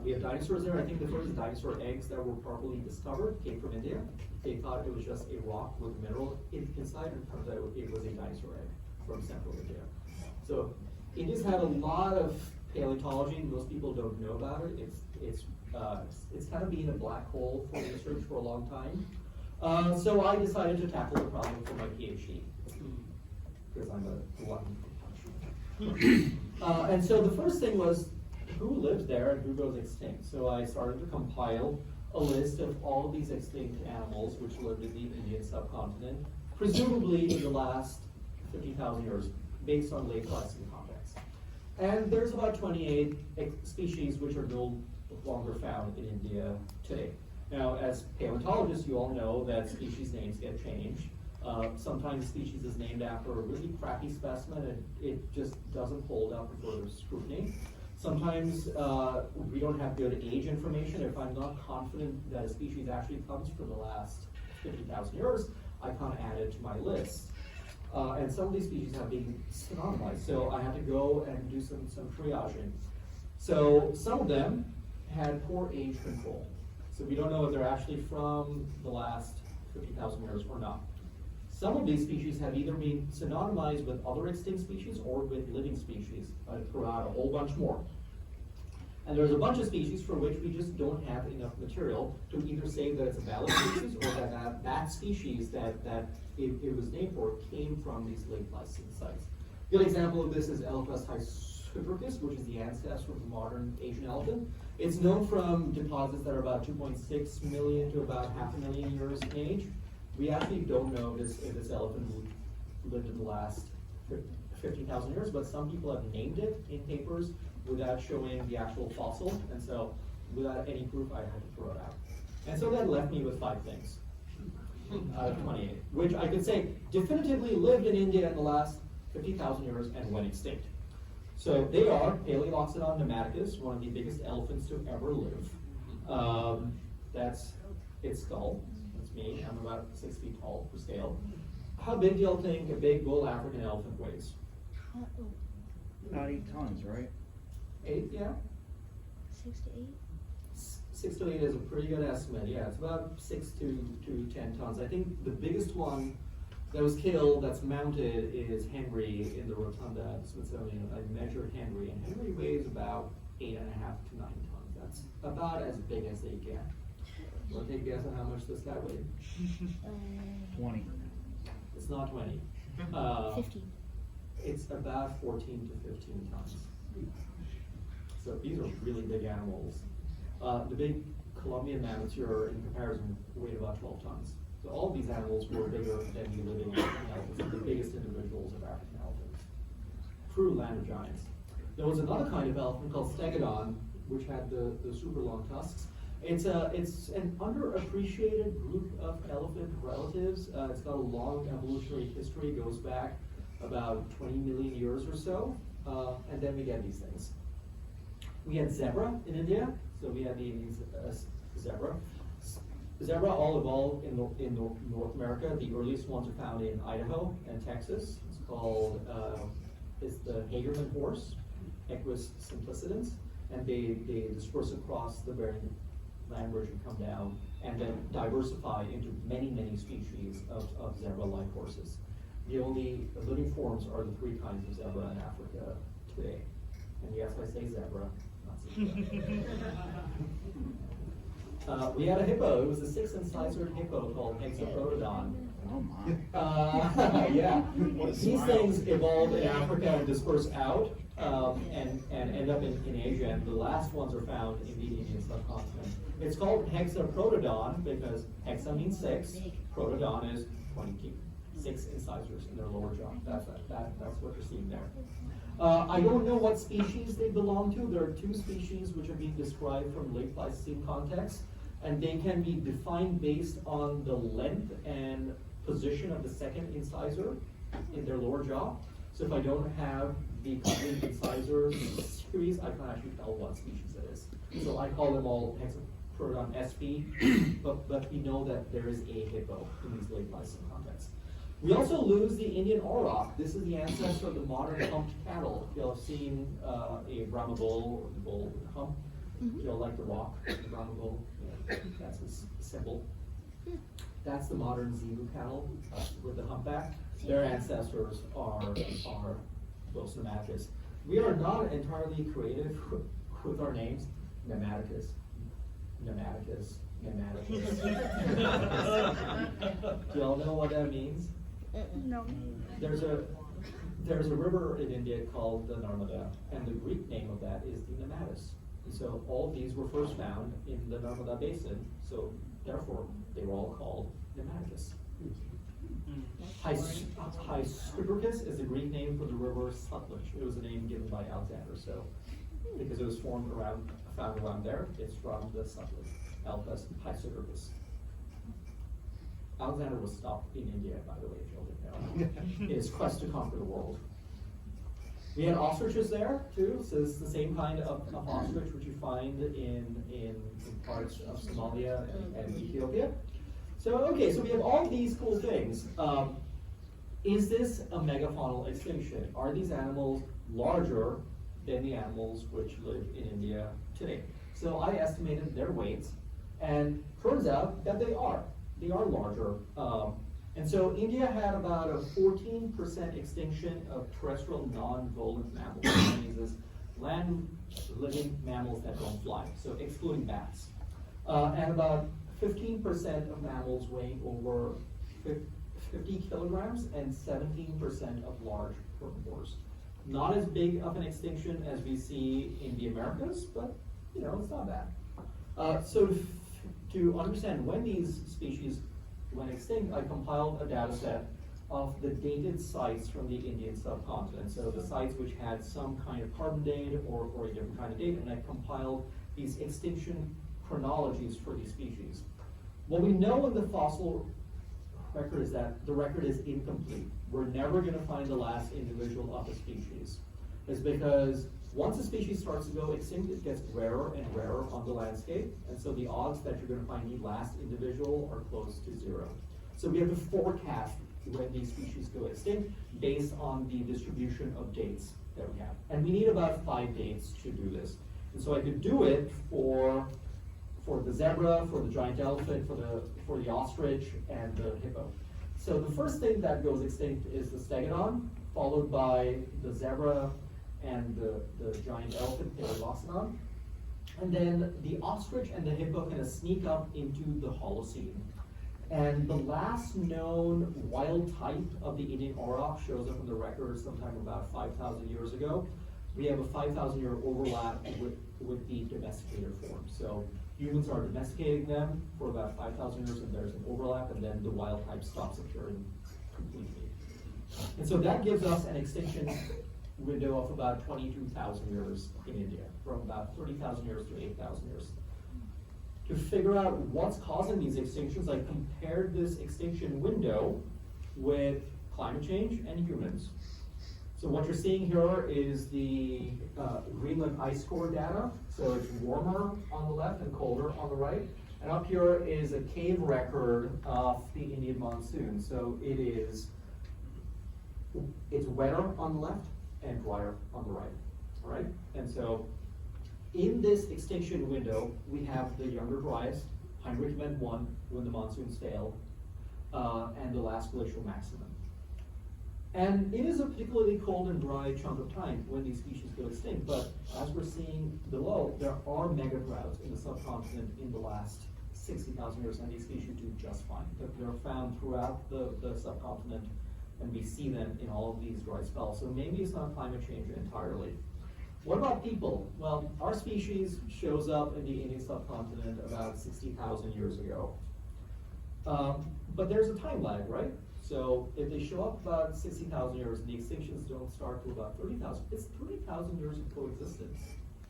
We have dinosaurs there. I think the first dinosaur eggs that were properly discovered came from India. They thought it was just a rock with mineral inside, and it turns out it was a dinosaur egg from central India. So India's had a lot of paleontology. Most people don't know about it. It's kind of been a black hole for research for a long time. So I decided to tackle the problem for my PhD, because I'm a glutton. And so the first thing was, who lived there and who goes extinct? So I started to compile a list of all of these extinct animals which lived in the Indian subcontinent, presumably in the last 50,000 years, based on late Pleistocene context. And there's about 28 species which are no longer found in India today. Now, as paleontologists, you all know that species names get changed. Sometimes a species is named after a really crappy specimen and it just doesn't hold up for further scrutiny. Sometimes we don't have good age information. If I'm not confident that a species actually comes from the last 50,000 years, I can't add it to my list. And some of these species have been synonymized, so I have to go and do some triaging. So some of them had poor age control. So we don't know if they're actually from the last 50,000 years or not. Some of these species have either been synonymized with other extinct species or with living species. I throw out a whole bunch more. And there's a bunch of species for which we just don't have enough material to either say that it's a valid species or that species that it was named for came from these late Pleistocene sites. A good example of this is Elephas hystricus, which is the ancestor of the modern Asian elephant. It's known from deposits that are about 2.6 million to about 500,000 years in age. We actually don't know if this elephant lived in the last 50,000 years, but some people have named it in papers without showing the actual fossil, and so without any proof, I had to throw it out. And so that left me with 5 things out of 28, which I could say definitively lived in India in the last 50,000 years and went extinct. So they are Paleoxodon pneumaticus, one of the biggest elephants to ever live. That's its skull. That's me. I'm about 6 feet tall for scale. How big do y'all think a big bull African elephant weighs? About 8 tons, right? 8, yeah? 6 to 8. 6 to 8 is a pretty good estimate. Yeah, it's about 6 to 10 tons. I think the biggest one that was killed, that's mounted, is Henry in the Rotunda at the Smithsonian. I measured Henry, and Henry weighs about 8.5 to 9 tons. That's about as big as they get. Want to take a guess on how much this guy weighed? 20. It's not 20. 15. It's about 14 to 15 tons. So these are really big animals. The big Colombian mammoths here, in comparison, weighed about 12 tons. So all of these animals were bigger than the living African elephants, the biggest individuals of African elephants. True land of giants. There was another kind of elephant called stegodon, which had the super long tusks. It's an underappreciated group of elephant relatives. It's got a long evolutionary history, goes back about 20 million years or so, and then we get these things. We had zebra in India, so we had the Indian zebra. Zebra all evolved in North America. The earliest ones are found in Idaho and Texas. It's called, it's the Hagerman horse, Equus simplicitans, and they disperse across the Bering land bridge and come down, and then diversify into many, many species of zebra-like horses. The only living forms are the 3 kinds of zebra in Africa today. And yes, I say zebra, not zebra. We had a hippo. It was a 6-incisor hippo called Hexaprotodon. Oh my. Yeah. What a These smile. things evolved in Africa and dispersed out, and end up in Asia, and the last ones are found in the Indian subcontinent. It's called Hexaprotodon because hexa means 6, protodon is 20 teeth, 6 incisors in their lower jaw. That's what you're seeing there. I don't know what species they belong to. There are 2 species which are being described from late Pleistocene context, and they can be defined based on the length and position of the 2nd incisor in their lower jaw. So if I don't have the complete incisor series, I can't actually tell what species it is. So I call them all Hexaprotodon SP, but we know that there is a hippo in these late Pleistocene contexts. We also lose the Indian auroch. This is the ancestor of the modern humped cattle. You'll have seen a Brahma bull, or the bull with a hump. You'll like the rock, the Brahma bull. Yeah, that's his symbol. That's the modern Zebu cattle with the humpback. Their ancestors are those Pneumaticus. We are not entirely creative with our names. Pneumaticus, Pneumaticus, Pneumaticus. Do y'all know what that means? No. There's a river in India called the Narmada, and the Greek name of that is the Nematis. And so all these were first found in the Narmada basin, so therefore they were all called Nematicus. Hysupercus is the Greek name for the river Sutlej. It was a name given by Alexander, so because it was found around there, it's from the Sutlej, Alpes Hysupercus. Alexander was stopped in India, by the way, if you didn't know. His quest to conquer the world. We had ostriches there too, so it's the same kind of ostrich which you find in parts of Somalia and Ethiopia. So okay, so we have all these cool things. Is this a megafaunal extinction? Are these animals larger than the animals which live in India today? So I estimated their weights, and turns out that they are. They are larger. And so India had about a 14% extinction of terrestrial non-volant mammals. That means this land-living mammals that don't fly, so excluding bats. And about 15% of mammals weighing over 50 kilograms and 17% of large herbivores. Not as big of an extinction as we see in the Americas, but you know, it's not bad. So to understand when these species went extinct, I compiled a data set of the dated sites from the Indian subcontinent. So the sites which had some kind of carbon date or a different kind of date, and I compiled these extinction chronologies for these species. What we know in the fossil record is that the record is incomplete. We're never going to find the last individual of a species. It's because once a species starts to go extinct, it gets rarer and rarer on the landscape, and so the odds that you're going to find the last individual are close to 0. So we have to forecast when these species go extinct based on the distribution of dates that we have. And we need about 5 dates to do this. And so I could do it for the zebra, for the giant elephant, for the ostrich, and the hippo. So the first thing that goes extinct is the stegodon, followed by the zebra and the giant elephant, Paleoecology. And then the ostrich and the hippo kind of sneak up into the Holocene. And the last known wild type of the Indian auroch shows up in the record sometime about 5,000 years ago. We have a 5,000-year overlap with the domesticated form. So humans are domesticating them for about 5,000 years, and there's an overlap, and then the wild type stops appearing completely. And so that gives us an extinction window of about 22,000 years in India, from about 30,000 years to 8,000 years. To figure out what's causing these extinctions, I compared this extinction window with climate change and humans. So what you're seeing here is the Greenland ice core data. So it's warmer on the left and colder on the right. And up here is a cave record of the Indian monsoon. So it's wetter on the left and drier on the right, all right? And so in this extinction window, we have the younger dryas, Heinrich event 1, when the monsoons failed, and the last glacial maximum. And it is a particularly cold and dry chunk of time when these species go extinct, but as we're seeing below, there are mega droughts in the subcontinent in the last 60,000 years, and these species do just fine. They're found throughout the subcontinent, and we see them in all of these dry spells. So maybe it's not climate change entirely. What about people? Well, our species shows up in the Indian subcontinent about 60,000 years ago. But there's a time lag, right? So if they show up about 60,000 years and the extinctions don't start till about 30,000, it's 30,000 years of coexistence.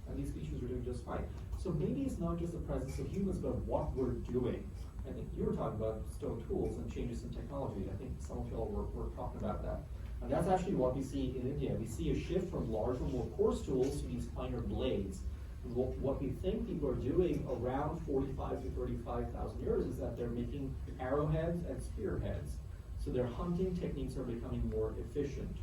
And these species are doing just fine. So maybe it's not just the presence of humans, but what we're doing. I think you were talking about stone tools and changes in technology. I think some of y'all were talking about that. And that's actually what we see in India. We see a shift from larger, more coarse tools to these finer blades. And what we think people are doing around 45 to 35,000 years is that they're making arrowheads and spearheads. So their hunting techniques are becoming more efficient.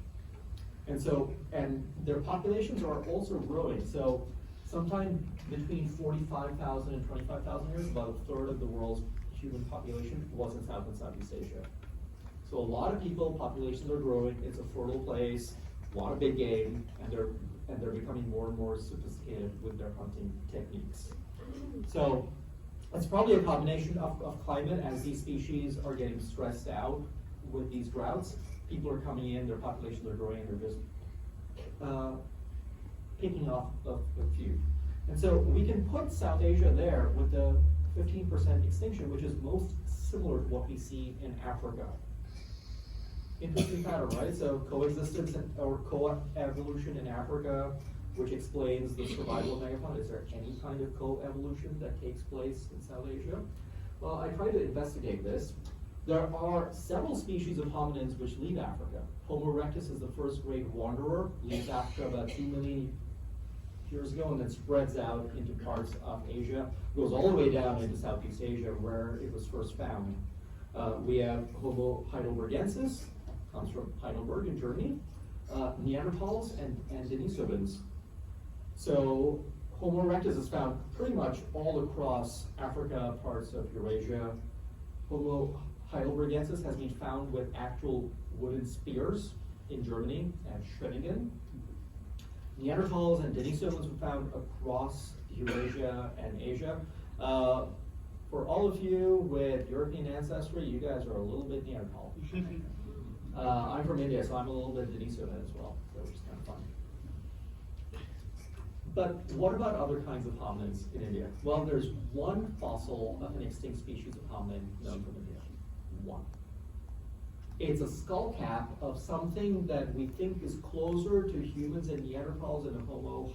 And their populations are also growing. So sometime between 45,000 and 25,000 years, about a third of the world's human population was in South and Southeast Asia. So a lot of people, populations are growing, it's a fertile place, a lot of big game, and they're becoming more and more sophisticated with their hunting techniques. So it's probably a combination of climate as these species are getting stressed out with these droughts. People are coming in, their populations are growing, and they're just picking off a few. And so we can put South Asia there with the 15% extinction, which is most similar to what we see in Africa. Interesting pattern, right? So coexistence or co-evolution in Africa, which explains the survival of megafauna. Is there any kind of co-evolution that takes place in South Asia? Well, I tried to investigate this. There are several species of hominins which leave Africa. Homo erectus is the first great wanderer, leaves Africa about 2 million years ago and then spreads out into parts of Asia, goes all the way down into Southeast Asia where it was first found. We have Homo heidelbergensis, comes from Heidelberg in Germany, Neanderthals and Denisovans. So Homo erectus is found pretty much all across Africa, parts of Eurasia. Homo heidelbergensis has been found with actual wooden spears in Germany and Schwenningen. Neanderthals and Denisovans were found across Eurasia and Asia. For all of you with European ancestry, you guys are a little bit Neanderthal. I'm from India, so I'm a little bit Denisovan as well, so which is kind of fun. But what about other kinds of hominins in India? Well, there's one fossil of an extinct species of hominin known from India. One. It's a skull cap of something that we think is closer to humans and Neanderthals and Homo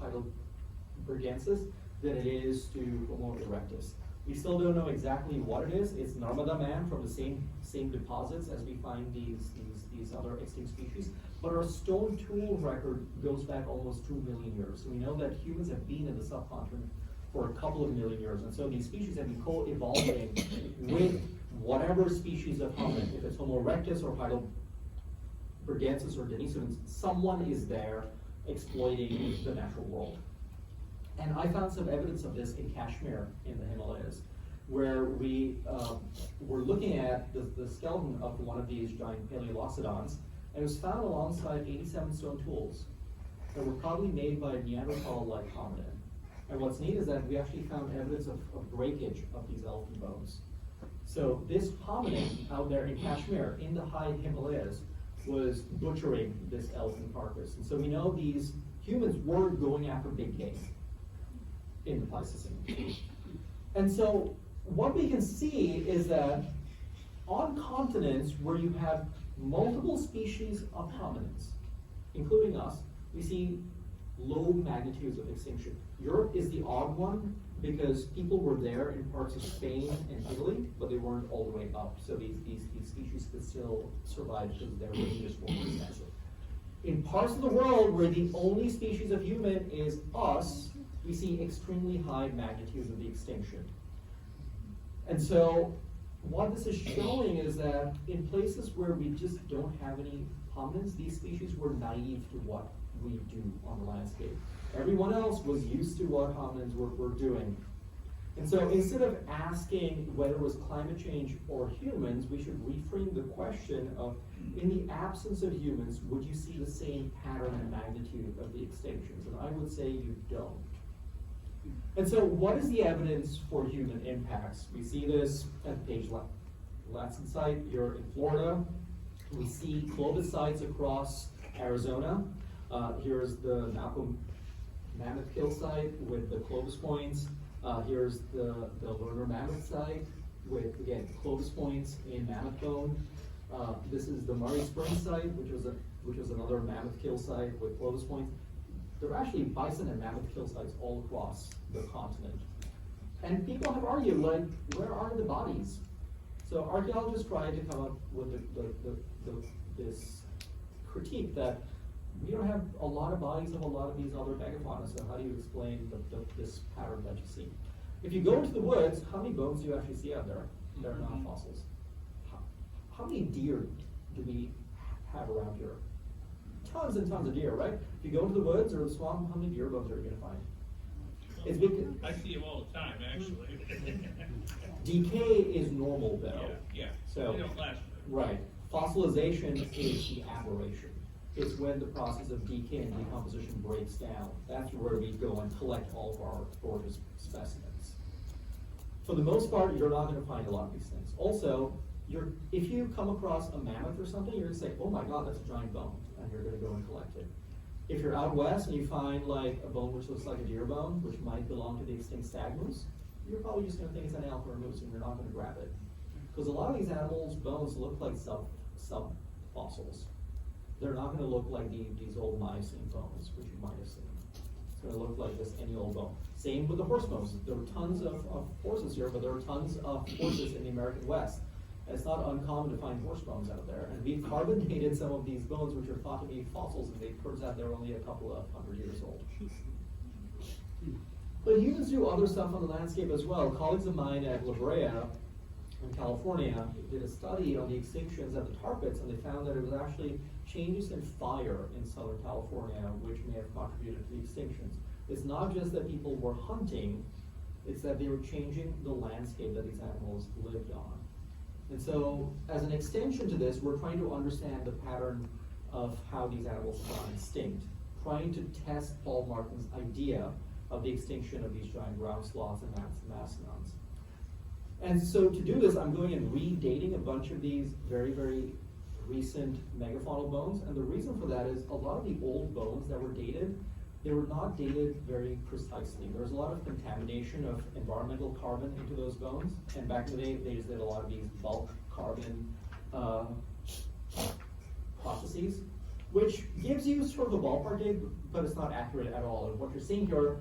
heidelbergensis than it is to Homo erectus. We still don't know exactly what it is. It's Narmada man from the same deposits as we find these other extinct species. But our stone tool record goes back almost 2 million years. So we know that humans have been in the subcontinent for a couple of million years. And so these species have been co-evolving with whatever species of hominin. If it's Homo erectus or heidelbergensis or Denisovans, someone is there exploiting the natural world. And I found some evidence of this in Kashmir in the Himalayas, where we were looking at the skeleton of one of these giant paleoecology, and it was found alongside 87 stone tools that were probably made by Neanderthal-like hominin. And what's neat is that we actually found evidence of breakage of these elephant bones. So this hominid out there in Kashmir, in the high Himalayas, was butchering this elephant carcass. And so we know these humans were going after big game in the Pleistocene. And so what we can see is that on continents where you have multiple species of hominids, including us, we see low magnitudes of extinction. Europe is the odd one because people were there in parts of Spain and Italy, but they weren't all the way up. So these species could still survive because their ranges were more extensive. In parts of the world where the only species of human is us, we see extremely high magnitudes of the extinction. And so what this is showing is that in places where we just don't have any hominids, these species were naive to what we do on the landscape. Everyone else was used to what hominids were doing. And so instead of asking whether it was climate change or humans, we should reframe the question of, in the absence of humans, would you see the same pattern and magnitude of the extinctions? And I would say you don't. And so what is the evidence for human impacts? We see this at the page left site here in Florida. We see Clovis sites across Arizona. Here's the Malcolm Mammoth Kill site with the Clovis points. Here's the Lerner Mammoth site with, again, Clovis points in mammoth bone. This is the Murray Springs site, which was another mammoth kill site with Clovis points. There are actually bison and mammoth kill sites all across the continent. And people have argued, like, where are the bodies? So archaeologists tried to come up with this critique that we don't have a lot of bodies of a lot of these other megafauna, so how do you explain this pattern that you see? If you go into the woods, how many bones do you actually see out there that are not fossils? How many deer do we have around here? Tons and tons of deer, right? If you go into the woods or the swamp, how many deer bones are you gonna find? It's because I see them all the time, actually. decay is normal though. Yeah, So, they don't last forever. right. Fossilization is the aberration. It's when the process of decay and decomposition breaks down. That's where we go and collect all of our gorgeous specimens. For the most part, you're not gonna find a lot of these things. Also, if you come across a mammoth or something, you're gonna say, oh my God, that's a giant bone, and you're gonna go and collect it. If you're out west and you find like a bone which looks like a deer bone, which might belong to the extinct stag moose, you're probably just gonna think it's an elk or a moose and you're not gonna grab it. Because a lot of these animals' bones look like sub-fossils. They're not gonna look like these old Miocene bones, which you might have seen. It's gonna look like this any old bone. Same with the horse bones. There are tons of horses here, but there are tons of horses in the American West. And it's not uncommon to find horse bones out there. And we've carbon dated some of these bones, which are thought to be fossils, and it turns out they're only a couple of 100 years old. But humans do other stuff on the landscape as well. Colleagues of mine at La Brea in California did a study on the extinctions of the tar pits, and they found that it was actually changes in fire in Southern California which may have contributed to the extinctions. It's not just that people were hunting, it's that they were changing the landscape that these animals lived on. And so, as an extension to this, we're trying to understand the pattern of how these animals got extinct, trying to test Paul Martin's idea of the extinction of these giant ground sloths and mastodons. And so to do this, I'm going and redating a bunch of these very, very recent megafaunal bones. And the reason for that is a lot of the old bones that were dated, they were not dated very precisely. There was a lot of contamination of environmental carbon into those bones. And back in the day, they just did a lot of these bulk carbon processes, which gives you sort of a ballpark date, but it's not accurate at all. And what you're seeing here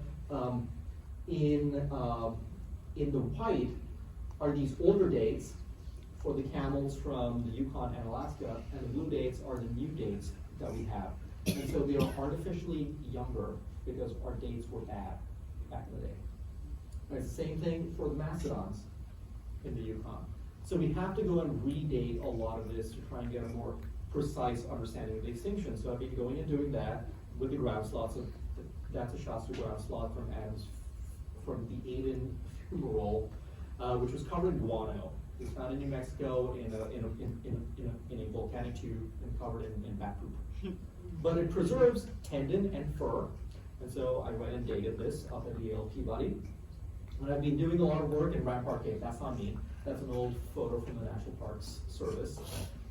in the white are these older dates for the camels from the Yukon and Alaska, and the blue dates are the new dates that we have. And so they are artificially younger because our dates were bad back in the day. And it's the same thing for the mastodons in the Yukon. So we have to go and redate a lot of this to try and get a more precise understanding of the extinction. So I've been going and doing that with the ground sloths. So that's a Shasta ground sloth from the Aden fumarole, which was covered in guano. It was found in New Mexico in a volcanic tube and covered in bat poop. But it preserves tendon and fur, And so I went and dated this up at Yale Peabody. And I've been doing a lot of work in Rampart Cave. That's not me. That's an old photo from the National Parks Service.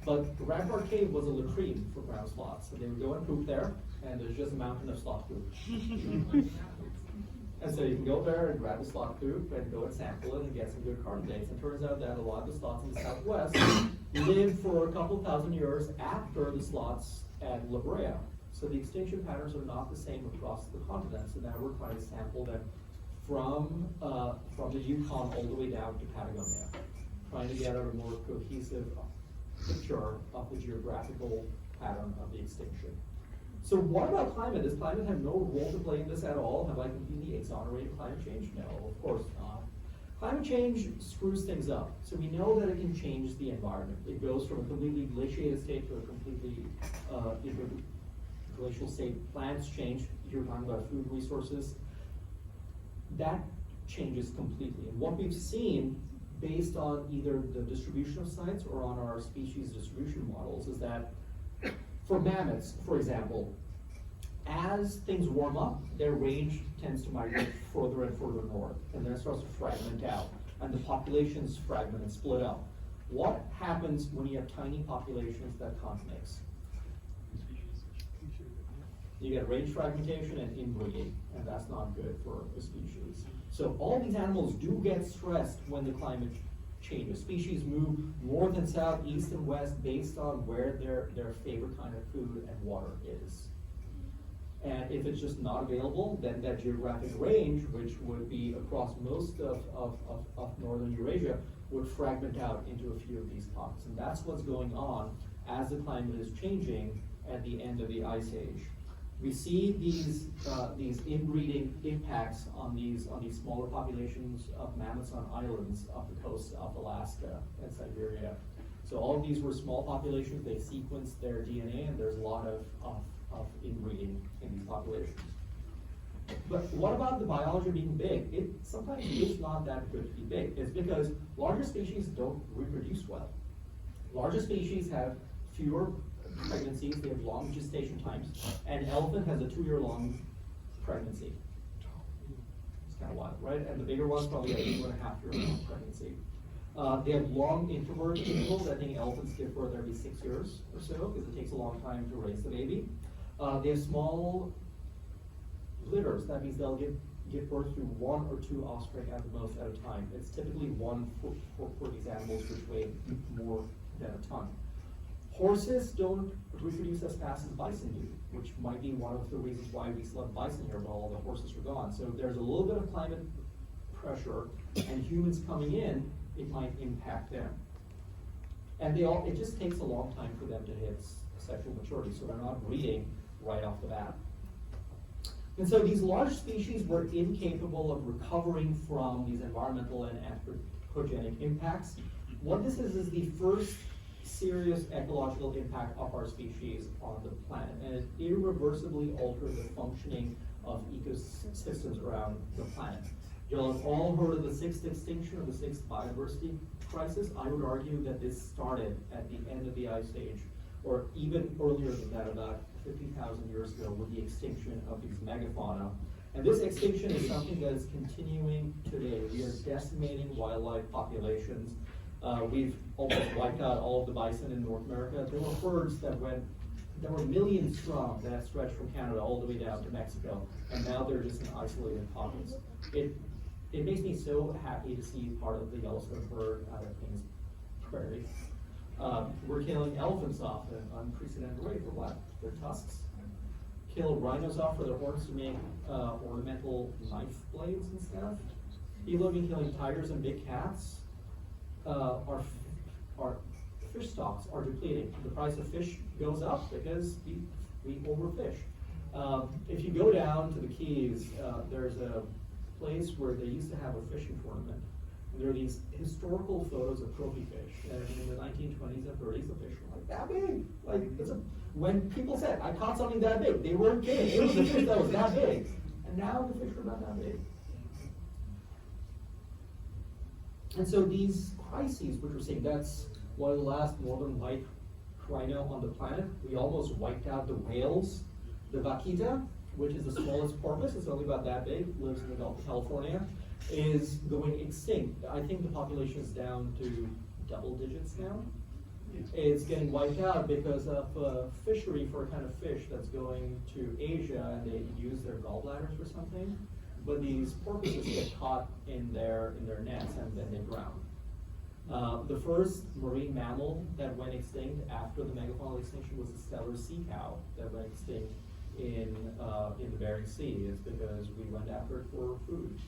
But Rampart Cave was a latrine for ground sloths. So they would go and poop there, and there's just a mountain of sloth poop. And so you can go there and grab the sloth poop and go and sample it and get some good carbon dates. And it turns out that a lot of the sloths in the Southwest lived for a couple thousand years after the sloths at La Brea. So the extinction patterns are not the same across the continent. So now we're trying to sample them from the Yukon all the way down to Patagonia, trying to get a more cohesive picture of the geographical pattern of the extinction. So what about climate? Does climate have no role to play in this at all? Have I completely exonerated climate change? No, of course not. Climate change screws things up. So we know that it can change the environment. It goes from a completely glaciated state to a completely glacial state. Plants change. You're talking about food resources. That changes completely. And what we've seen based on either the distribution of sites or on our species distribution models is that for mammoths, for example, as things warm up, their range tends to migrate further and further north, and then it starts to fragment out, and the populations fragment and split up. What happens when you have tiny populations that can't mix? You get range fragmentation and inbreeding, and that's not good for a species. So all these animals do get stressed when the climate changes. Species move north and south, east and west based on where their favorite kind of food and water is. And if it's just not available, then that geographic range, which would be across most of northern Eurasia, would fragment out into a few of these pockets. And that's what's going on as the climate is changing at the end of the Ice Age. We see these inbreeding impacts on these smaller populations of mammoths on islands off the coast of Alaska and Siberia. So all of these were small populations. They sequenced their DNA, and there's a lot of inbreeding in these populations. But what about the biology being big? It sometimes is not that good to be big. It's because larger species don't reproduce well. Larger species have fewer pregnancies, they have long gestation times. An elephant has a 2-year-long pregnancy. It's kind of wild, right? And the bigger ones probably have 2.5-year-long pregnancy. They have long intervals. I think elephants give birth every 6 years or so because it takes a long time to raise the baby. They have small litters. That means they'll give birth to 1 or 2 offspring at the most at a time. It's typically one for these animals which weigh more than a ton. Horses don't reproduce as fast as bison do, which might be one of the reasons why we still have bison here, but all the horses are gone. So there's a little bit of climate pressure, and humans coming in, it might impact them. And it just takes a long time for them to hit sexual maturity, so they're not breeding right off the bat. And so these large species were incapable of recovering from these environmental and anthropogenic impacts. What this is the first serious ecological impact of our species on the planet, and it irreversibly altered the functioning of ecosystems around the planet. You'll have all heard of the 6th extinction or the 6th biodiversity crisis. I would argue that this started at the end of the Ice Age, or even earlier than that, about 50,000 years ago, with the extinction of these megafauna. And this extinction is something that is continuing today. We are decimating wildlife populations. We've almost wiped out all of the bison in North America. There were herds that were millions strong that stretched from Canada all the way down to Mexico, and now they're just in isolated pockets. It makes me so happy to see part of the Yellowstone herd out of Kings Prairie. We're killing elephants off at an unprecedented rate for what? Their tusks. Kill rhinos off for their horns to make ornamental knife blades and stuff. People have been killing tigers and big cats. Our fish stocks are depleting. The price of fish goes up because we overfish. If you go down to the Keys, there's a place where they used to have a fishing tournament. And there are these historical photos of trophy fish. And in the 1920s and 30s, the fish were like that big. When people said, I caught something that big, they weren't kidding. It was a fish that was that big. And now the fish are not that big. And so these crises, which we're seeing, that's one of the last northern white rhino on the planet. We almost wiped out the whales, the vaquita, which is the smallest porpoise, it's only about that big, lives in the Gulf of California, is going extinct. I think the population is down to double digits now. It's getting wiped out because of a fishery for a kind of fish that's going to Asia, and they use their gallbladders for something. But these porpoises get caught in their nets and then they drown. The first marine mammal that went extinct after the megafaunal extinction was the stellar sea cow that went extinct in the Bering Sea. It's because we went after it for food.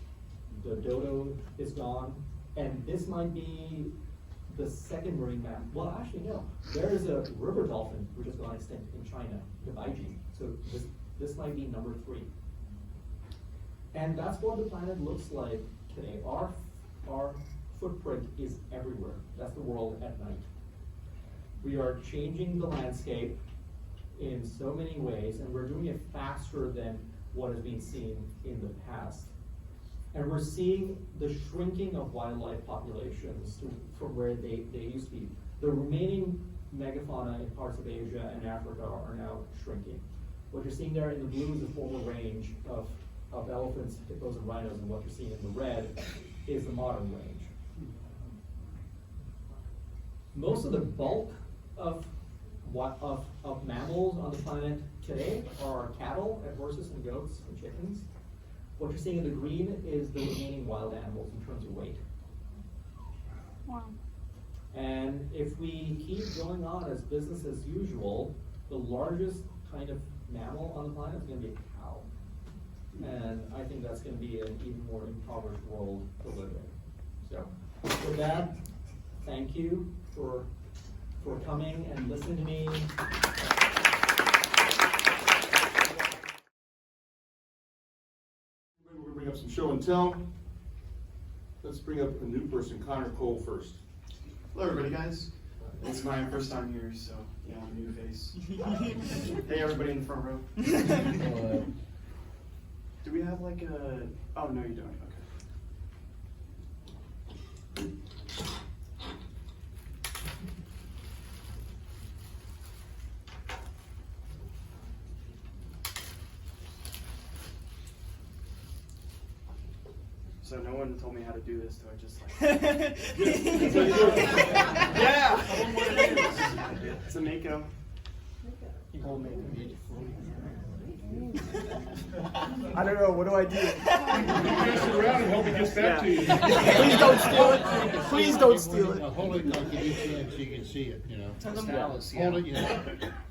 The dodo is gone, and this might be the second marine mammal. Well, actually no. There is a river dolphin which has gone extinct in China, the baiji. So this might be number 3. And that's what the planet looks like today. Our footprint is everywhere. That's the world at night. We are changing the landscape in so many ways, and we're doing it faster than what has been seen in the past. And we're seeing the shrinking of wildlife populations from where they used to be. The remaining megafauna in parts of Asia and Africa are now shrinking. What you're seeing there in the blue is the former range of elephants, hippos, and rhinos, and what you're seeing in the red is the modern range. Most of the bulk of mammals on the planet today are cattle and horses and goats and chickens. What you're seeing in the green is the remaining wild animals in terms of weight. Wow. And if we keep going on as business as usual, the largest kind of mammal on the planet is going to be a cow. And I think that's going to be an even more impoverished world to live in. So with that, thank you for coming and listening to me. We're gonna bring up some show and tell. Let's bring up a new person, Connor Cole first. Hello, everybody, guys. It's my first time here, so yeah, I'm a new face. Hey, everybody in the front row. Do we have like a? Oh no, you don't. Okay. So no one told me how to do this, so I just like. Yeah. It's a Mako. I don't know. What do I do? Pass it around and hope it gets back to you. Please don't steal it. Please don't steal it. Now, hold it like you can so you can see it, you know. Hold it, you know.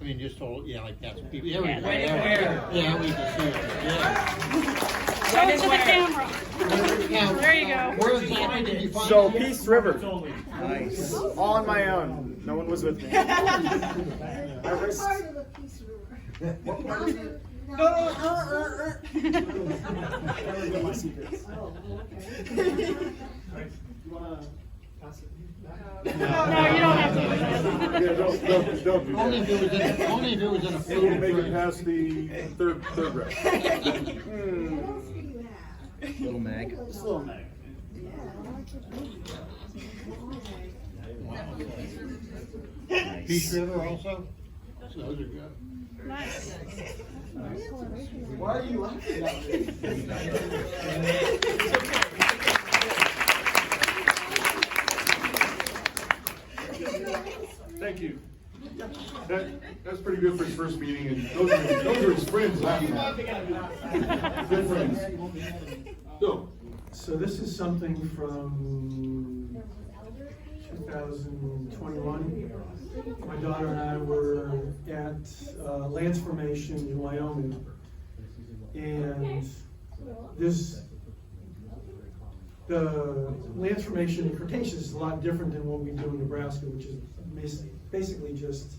I mean, just hold it, yeah, like that. So people, there we go. Yeah, we can see it. Yeah. Show it to the camera. Now, There you go. where exactly did you find So it? Peace River, Nice. all on my own. No one was with me. Part of the Peace River. What part is it? No. Never get my secrets. Oh, okay. You wanna pass it? No, you don't have to do that. Yeah, don't do Only if it was that. only if it was in a It will food make it drink. past the third round. What else do you have? Little mag. Just a little mag. Yeah, I like it. Nice. Peace River also? Those are good. Nice. Why are you laughing at me? Thank you. That's pretty good for his first meeting, and those are his friends laughing at him. Good friends. Go. So this is something from 2021. My daughter and I were at Lance Formation in Wyoming, and the Lance Formation in Cretaceous is a lot different than what we do in Nebraska, which is basically just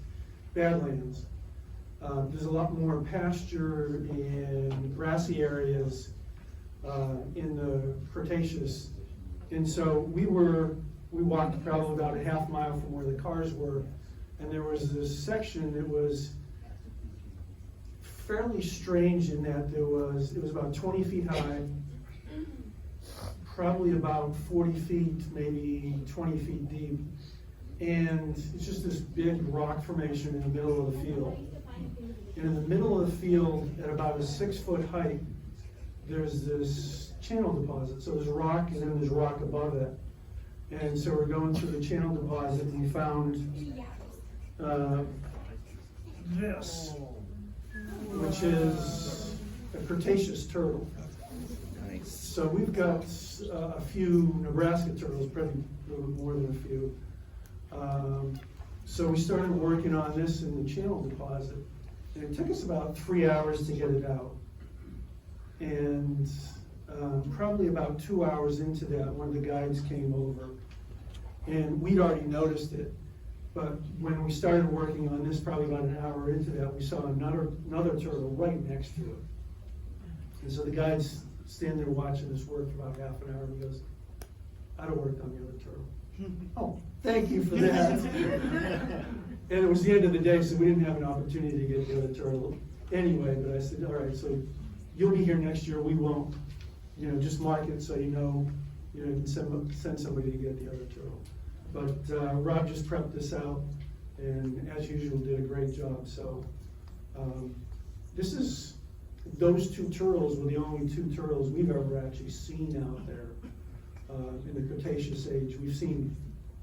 badlands. There's a lot more pasture and grassy areas in the Cretaceous, and so we walked probably about a half mile from where the cars were, and there was this section that was fairly strange in that it was about 20 feet high, probably about 40 feet, maybe 20 feet deep, And it's just this big rock formation in the middle of the field. And in the middle of the field, at about a 6-foot height, there's this channel deposit. So there's rock, and then there's rock above it. And so we're going through the channel deposit, and we found this, which is a Cretaceous turtle. Nice. So we've got a few Nebraska turtles, probably a little bit more than a few. So we started working on this in the channel deposit, and it took us about 3 hours to get it out. And probably about 2 hours into that, one of the guides came over, and we'd already noticed it. But when we started working on this, probably about an hour into that, we saw another turtle right next to it. And so the guide's standing there watching us work for about half an hour, and he goes, "I'd have worked on the other turtle." Oh, thank you for that. And it was the end of the day, so we didn't have an opportunity to get the other turtle anyway. But I said, "All right, so you'll be here next year. We won't, just mark it so you can send somebody to get the other turtle." But Rob just prepped this out, and as usual, did a great job. So those two turtles were the only two turtles we've ever actually seen out there in the Cretaceous age. We've seen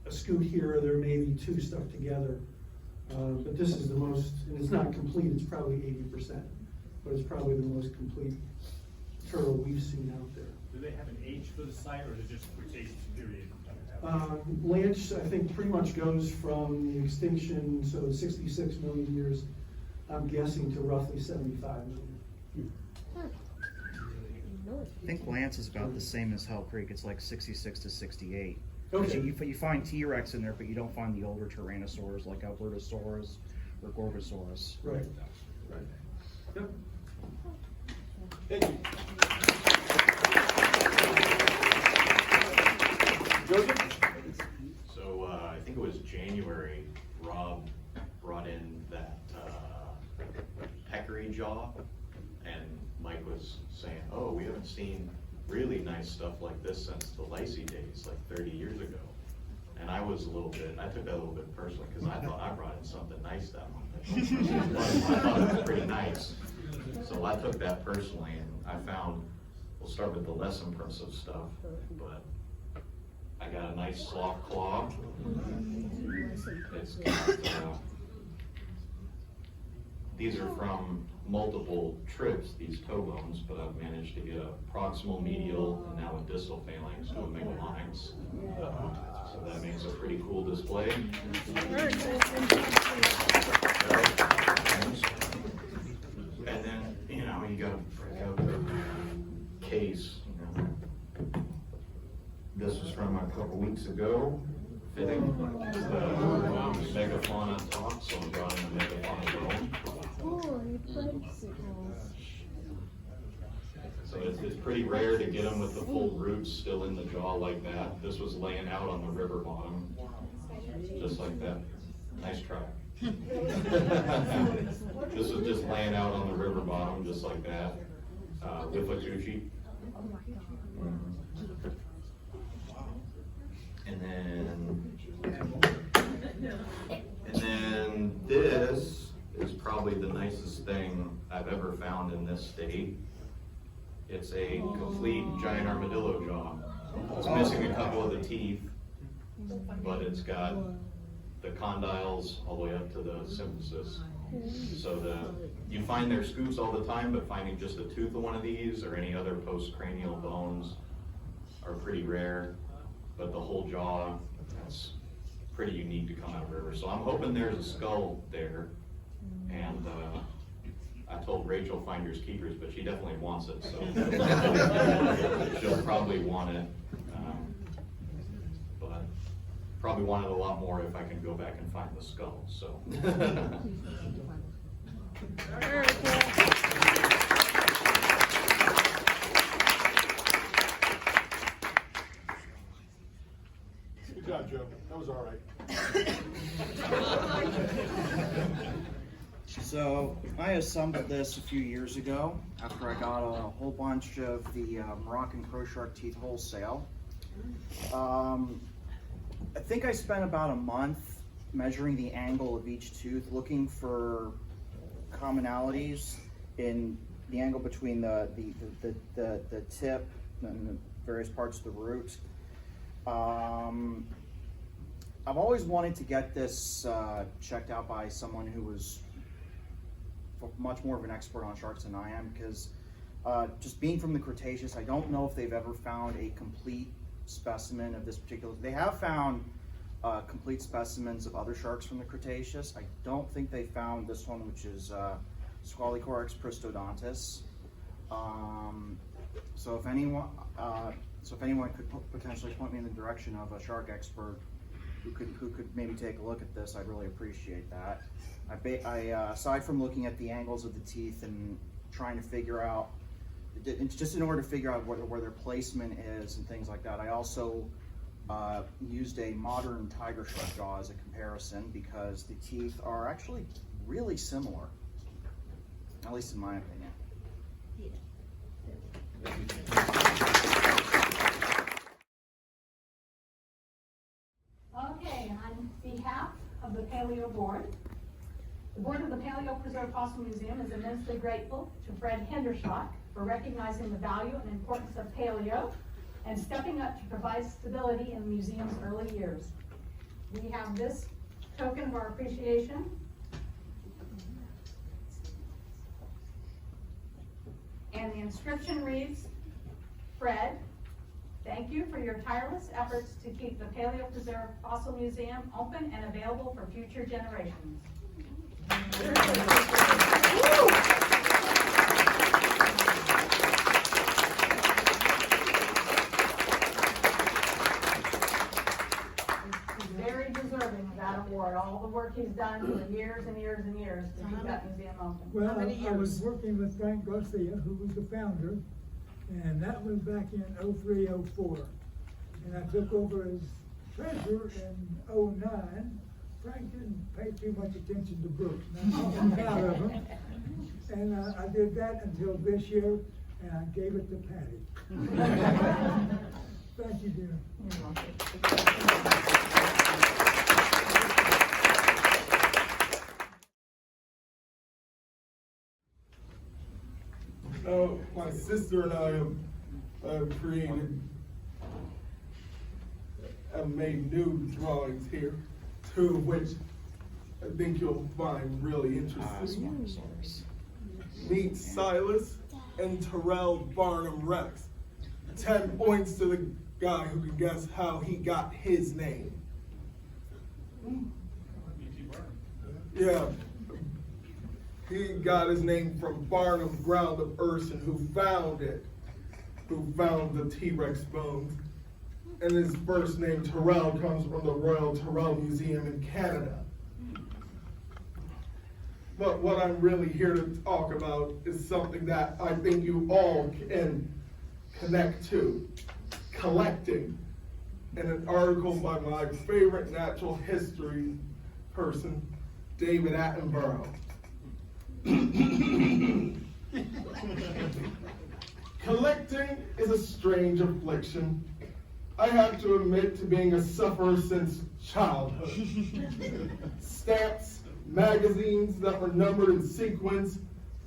a scoot here, or there may be two stuck together. But this is the most, and it's not complete, it's probably 80%, but it's probably the most complete turtle we've seen out there. Do they have an age for the site, or is it just Cretaceous period? Lynch, I think, pretty much goes from the extinction, so 66 million years, I'm guessing, to roughly 75 million. I think Lance is about the same as Hell Creek. It's like 66 to 68. Okay. You find T-Rex in there, but you don't find the older Tyrannosaurs like Albertosaurus or Gorgosaurus. Right. Yep. Thank you. Joseph? So I think it was January, Rob brought in that peccary jaw, and Mike was saying, "Oh, we haven't seen really nice stuff like this since the Lacey days, like 30 years ago." And I took that a little bit personally, because I thought I brought in something nice that month. I thought it was pretty nice. So I took that personally, and I found, we'll start with the less impressive stuff, but I got a nice soft claw. It's got, these are from multiple trips, these toe bones, but I've managed to get a proximal, medial, and now a distal phalanx to a megalonyx. So that makes a pretty cool display. And then, you gotta break out the case. This was from a couple weeks ago, fitting the megafauna on top, so I brought in the megafauna bone. So it's pretty rare to get them with the full roots still in the jaw like that. This was laying out on the river bottom, just like that. Nice try. This was just laying out on the river bottom, just like that, with a Gucci. And then this is probably the nicest thing I've ever found in this state. It's a complete giant armadillo jaw. It's missing a couple of the teeth, but it's got the condyles all the way up to the symphysis. So you find their scoots all the time, but finding just a tooth of one of these or any other postcranial bones are pretty rare. But the whole jaw, that's pretty unique to come out of the river. So I'm hoping there's a skull there. And I told Rachel finders keepers, but she definitely wants it, so she'll probably want it. But probably want it a lot more if I can go back and find the skull, so. Very cool. Good job, Joe. That was all right. So I assembled this a few years ago after I got a whole bunch of the Moroccan crow shark teeth wholesale. I think I spent about a month measuring the angle of each tooth, looking for commonalities in the angle between the tip and the various parts of the root. I've always wanted to get this checked out by someone who was much more of an expert on sharks than I am, because just being from the Cretaceous, I don't know if they've ever found a complete specimen of this particular. They have found complete specimens of other sharks from the Cretaceous. I don't think they found this one, which is Squalicorax pristodontis. So if anyone could potentially point me in the direction of a shark expert who could maybe take a look at this, I'd really appreciate that. Aside from looking at the angles of the teeth and trying to figure out, just in order to figure out where their placement is and things like that, I also used a modern tiger shark jaw as a comparison, because the teeth are actually really similar, at least in my opinion. Okay, on behalf of the Paleo Board, the Board of the Paleo Preserved Fossil Museum is immensely grateful to Fred Hendershot for recognizing the value and importance of paleo and stepping up to provide stability in the museum's early years. We have this token of our appreciation. And the inscription reads, Fred, thank you for your tireless efforts to keep the Paleo Preserved Fossil Museum open and available for future generations. He's very deserving of that award, all the work he's done for years and years and years to keep that museum open. Well, I was working with Frank Garcia, who was the founder, and that was back in 03, 04. And I took over as treasurer in 09. Frank didn't pay too much attention to books, and I'm proud of him. And I did that until this year, and I gave it to Patty. Thank you, dear. My sister and I have made new drawings here, two of which I think you'll find really interesting. Meet Silas and Terrell Barnum Rex. 10 points to the guy who can guess how he got his name. Yeah. He got his name from Barnum Ground of Urson, who found the T-Rex bones. And his first name, Terrell, comes from the Royal Terrell Museum in Canada. But what I'm really here to talk about is something that I think you all can connect to: collecting. In an article by my favorite natural history person, David Attenborough. Collecting is a strange affliction. I have to admit to being a sufferer since childhood. Stamps, magazines that were numbered in sequence,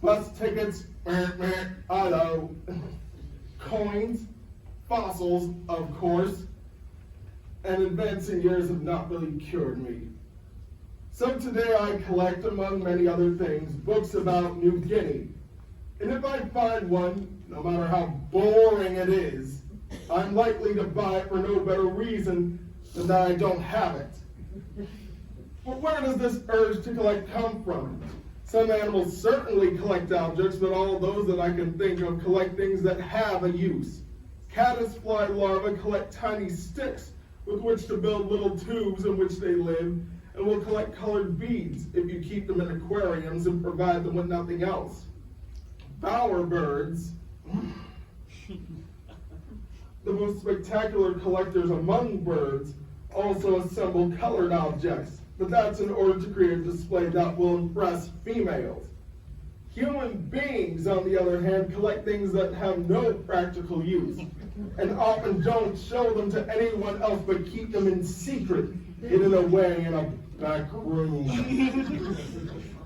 bus tickets, I know, coins, fossils, of course, and advancing years have not really cured me. So today I collect, among many other things, books about New Guinea. And if I find one, no matter how boring it is, I'm likely to buy it for no better reason than that I don't have it. But where does this urge to collect come from? Some animals certainly collect objects, but all those that I can think of collect things that have a use. Caddisfly larvae collect tiny sticks with which to build little tubes in which they live, and will collect colored beads if you keep them in aquariums and provide them with nothing else. Bowerbirds, the most spectacular collectors among birds, also assemble colored objects, but that's in order to create a display that will impress females. Human beings, on the other hand, collect things that have no practical use, and often don't show them to anyone else but keep them in secret, hidden away in a back room.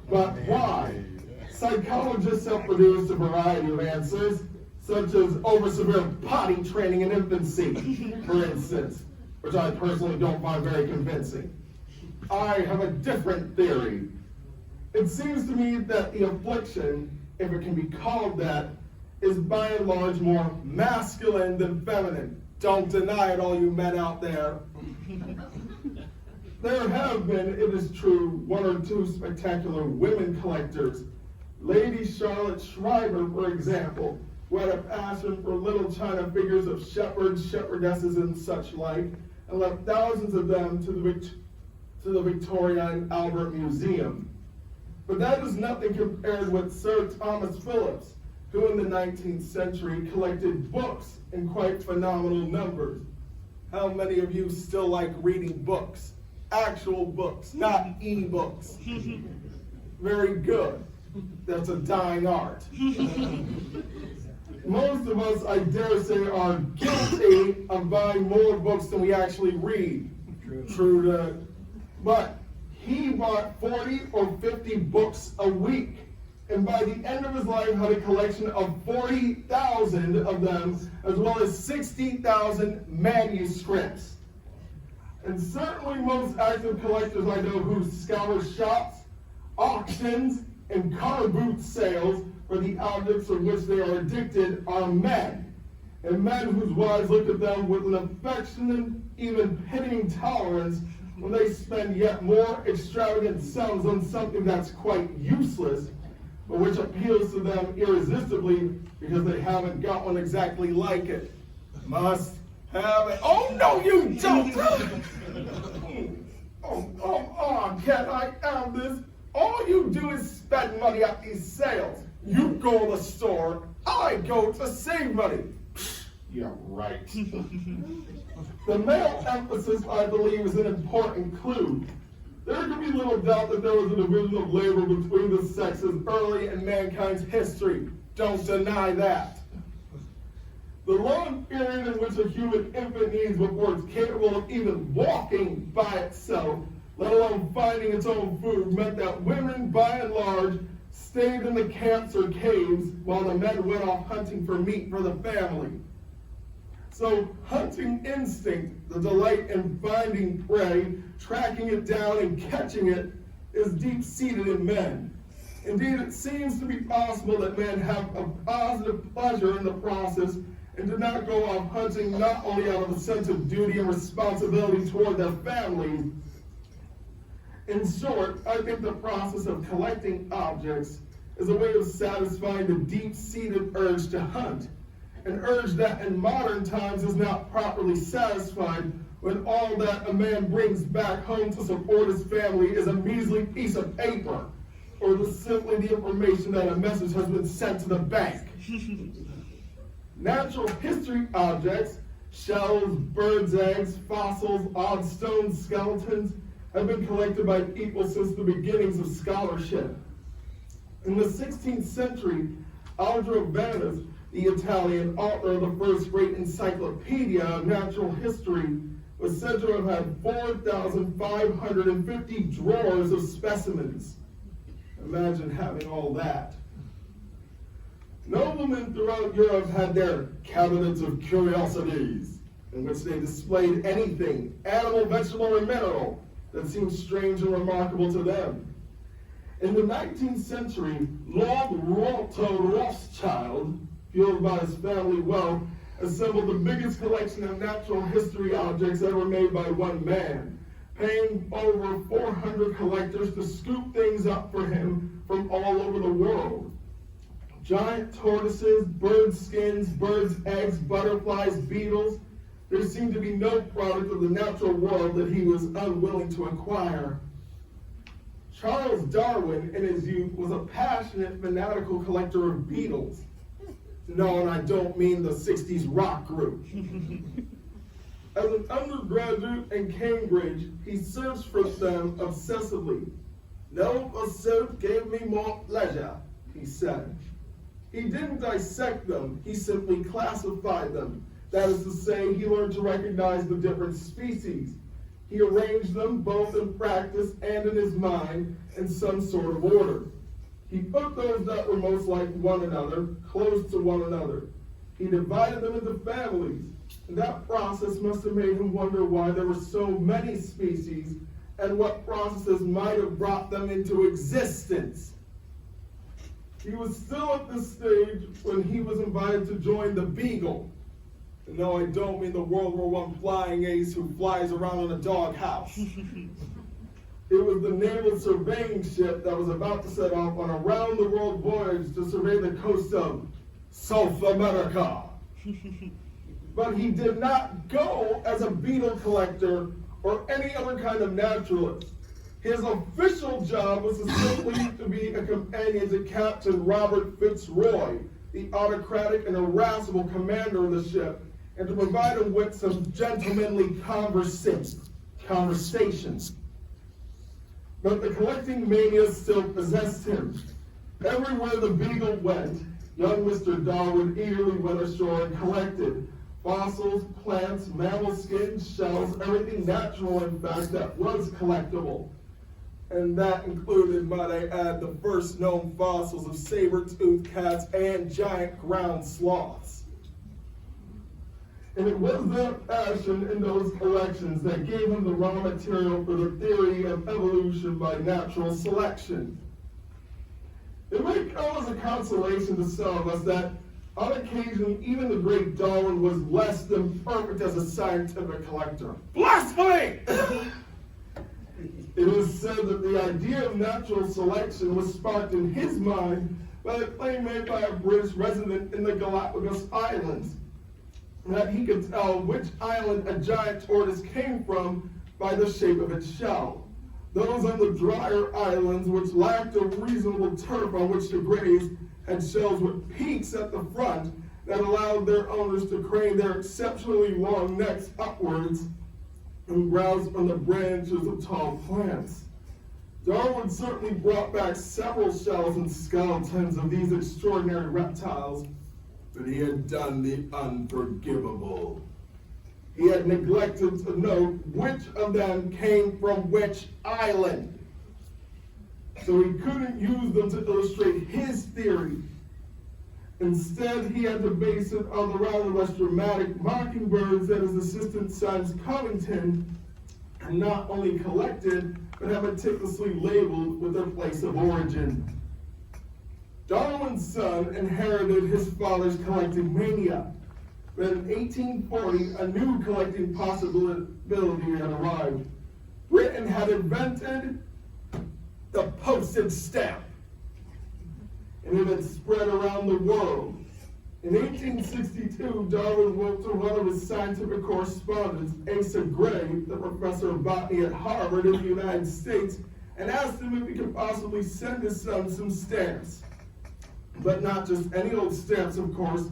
But why? Psychologists have produced a variety of answers, such as over-severe potty training in infancy, for instance, which I personally don't find very convincing. I have a different theory. It seems to me that the affliction, if it can be called that, is by and large more masculine than feminine. Don't deny it, all you men out there. There have been, it is true, one or two spectacular women collectors. Lady Charlotte Schreiber, for example, who had a passion for little china figures of shepherds, shepherdesses, and such like, and left thousands of them to the Victoria and Albert Museum. But that is nothing compared with Sir Thomas Phillips, who in the 19th century collected books in quite phenomenal numbers. How many of you still like reading books? Actual books, not e-books. Very good. That's a dying art. Most of us, I dare say, are guilty of buying more books than we actually read. True. But he bought 40 or 50 books a week, and by the end of his life had a collection of 40,000 of them, as well as 60,000 manuscripts. And certainly most active collectors I know who scour shops, auctions, and car boot sales for the objects of which they are addicted are men. And men whose wives look at them with an affectionate, even pitying tolerance when they spend yet more extravagant sums on something that's quite useless, but which appeals to them irresistibly because they haven't got one exactly like it. Must have it. Oh, no, you don't! Oh, come on, can't I have this? All you do is spend money at these sales. You go to the store, I go to save money. Yeah, right. The male emphasis, I believe, is an important clue. There can be little doubt that there was a division of labor between the sexes early in mankind's history. Don't deny that. The long period in which a human infant needs before it's capable of even walking by itself, let alone finding its own food, meant that women, by and large, stayed in the camps or caves while the men went off hunting for meat for the family. So hunting instinct, the delight in finding prey, tracking it down and catching it, is deep-seated in men. Indeed, it seems to be possible that men have a positive pleasure in the process and do not go off hunting not only out of a sense of duty and responsibility toward their families. In short, I think the process of collecting objects is a way of satisfying the deep-seated urge to hunt, an urge that in modern times is not properly satisfied when all that a man brings back home to support his family is a measly piece of paper, or simply the information that a message has been sent to the bank. Natural history objects, shells, birds' eggs, fossils, odd stone skeletons, have been collected by people since the beginnings of scholarship. In the 16th century, Aldro Vannis, the Italian author of the first great encyclopedia of natural history, was said to have had 4,550 drawers of specimens. Imagine having all that. Noblemen throughout Europe had their cabinets of curiosities, in which they displayed anything, animal, vegetable, or mineral, that seemed strange and remarkable to them. In the 19th century, Lord Walter Rothschild, fueled by his family wealth, assembled the biggest collection of natural history objects ever made by one man, paying over 400 collectors to scoop things up for him from all over the world. Giant tortoises, bird skins, birds' eggs, butterflies, beetles. There seemed to be no product of the natural world that he was unwilling to acquire. Charles Darwin, in his youth, was a passionate, fanatical collector of beetles. No, and I don't mean the 60s rock group. As an undergraduate in Cambridge, he searched for them obsessively. No pursuit gave me more pleasure, he said. He didn't dissect them, he simply classified them. That is to say, he learned to recognize the different species. He arranged them both in practice and in his mind in some sort of order. He put those that were most like one another close to one another. He divided them into families, and that process must have made him wonder why there were so many species and what processes might have brought them into existence. He was still at this stage when he was invited to join the Beagle. And no, I don't mean the World War I flying ace who flies around in a doghouse. It was the naval surveying ship that was about to set off on a round-the-world voyage to survey the coast of South America. But he did not go as a beetle collector or any other kind of naturalist. His official job was simply to be a companion to Captain Robert Fitzroy, the autocratic and irascible commander of the ship, and to provide him with some gentlemanly conversations. But the collecting mania still possessed him. Everywhere the Beagle went, young Mr. Darwin eagerly went ashore and collected fossils, plants, mammal skins, shells, everything natural, in fact, that was collectible. And that included, might I add, the first known fossils of saber-toothed cats and giant ground sloths. And it was that passion in those collections that gave him the raw material for the theory of evolution by natural selection. It may come as a consolation to some of us that, on occasion, even the great Darwin was less than perfect as a scientific collector. Blasphemy! It is said that the idea of natural selection was sparked in his mind by a claim made by a British resident in the Galapagos Islands, that he could tell which island a giant tortoise came from by the shape of its shell. Those on the drier islands, which lacked a reasonable turf on which to graze, had shells with peaks at the front that allowed their owners to crane their exceptionally long necks upwards and browse on the branches of tall plants. Darwin certainly brought back several shells and skeletons of these extraordinary reptiles, but he had done the unforgivable. He had neglected to note which of them came from which island. So he couldn't use them to illustrate his theory. Instead, he had to base it on the rather less dramatic mockingbirds that his assistant Science Covington had not only collected, but had meticulously labeled with their place of origin. Darwin's son inherited his father's collecting mania, but in 1840, a new collecting possibility had arrived. Britain had invented the postage stamp, and it had spread around the world. In 1862, Darwin wrote to one of his scientific correspondents, Asa Gray, the professor of botany at Harvard in the United States, and asked him if he could possibly send his son some stamps. But not just any old stamps, of course,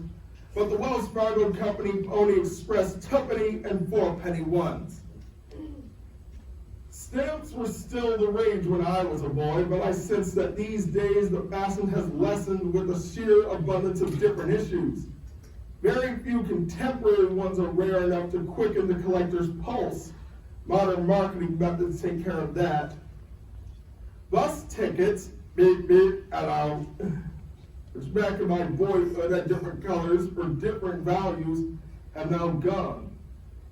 but the Wells Fargo Company Pony Express 2-penny and 4-penny ones. Stamps were still the rage when I was a boy, but I sense that these days the fashion has lessened with the sheer abundance of different issues. Very few contemporary ones are rare enough to quicken the collector's pulse. Modern marketing methods take care of that. Bus tickets, beep, beep, hello, which back in my boyhood had different colors for different values, have now gone.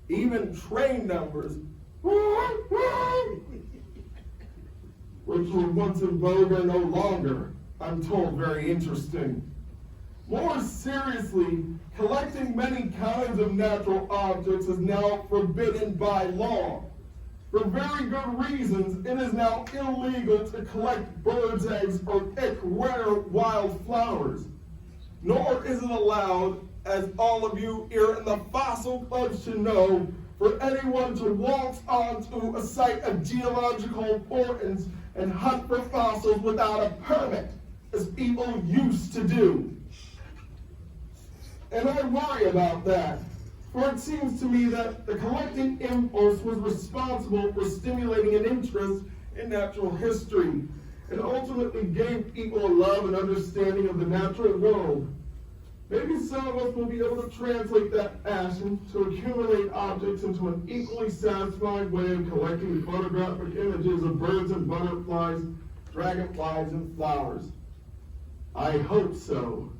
Even train numbers, which were once in vogue are no longer, I'm told, very interesting. More seriously, collecting many kinds of natural objects is now forbidden by law. For very good reasons, it is now illegal to collect birds' eggs or pick rare wild flowers. Nor is it allowed, as all of you here in the Fossil Club should know, for anyone to walk onto a site of geological importance and hunt for fossils without a permit, as people used to do. And I worry about that, for it seems to me that the collecting impulse was responsible for stimulating an interest in natural history, and ultimately gave people a love and understanding of the natural world. Maybe some of us will be able to translate that passion to accumulate objects into an equally satisfying way of collecting photographic images of birds and butterflies, dragonflies and flowers. I hope so.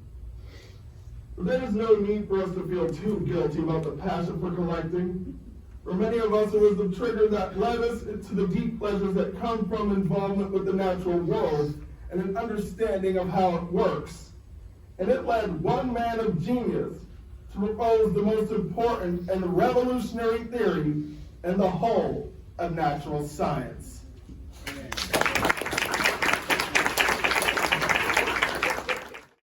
But there is no need for us to feel too guilty about the passion for collecting. For many of us, it was the trigger that led us to the deep pleasures that come from involvement with the natural world and an understanding of how it works. And it led one man of genius to propose the most important and revolutionary theory in the whole of natural science.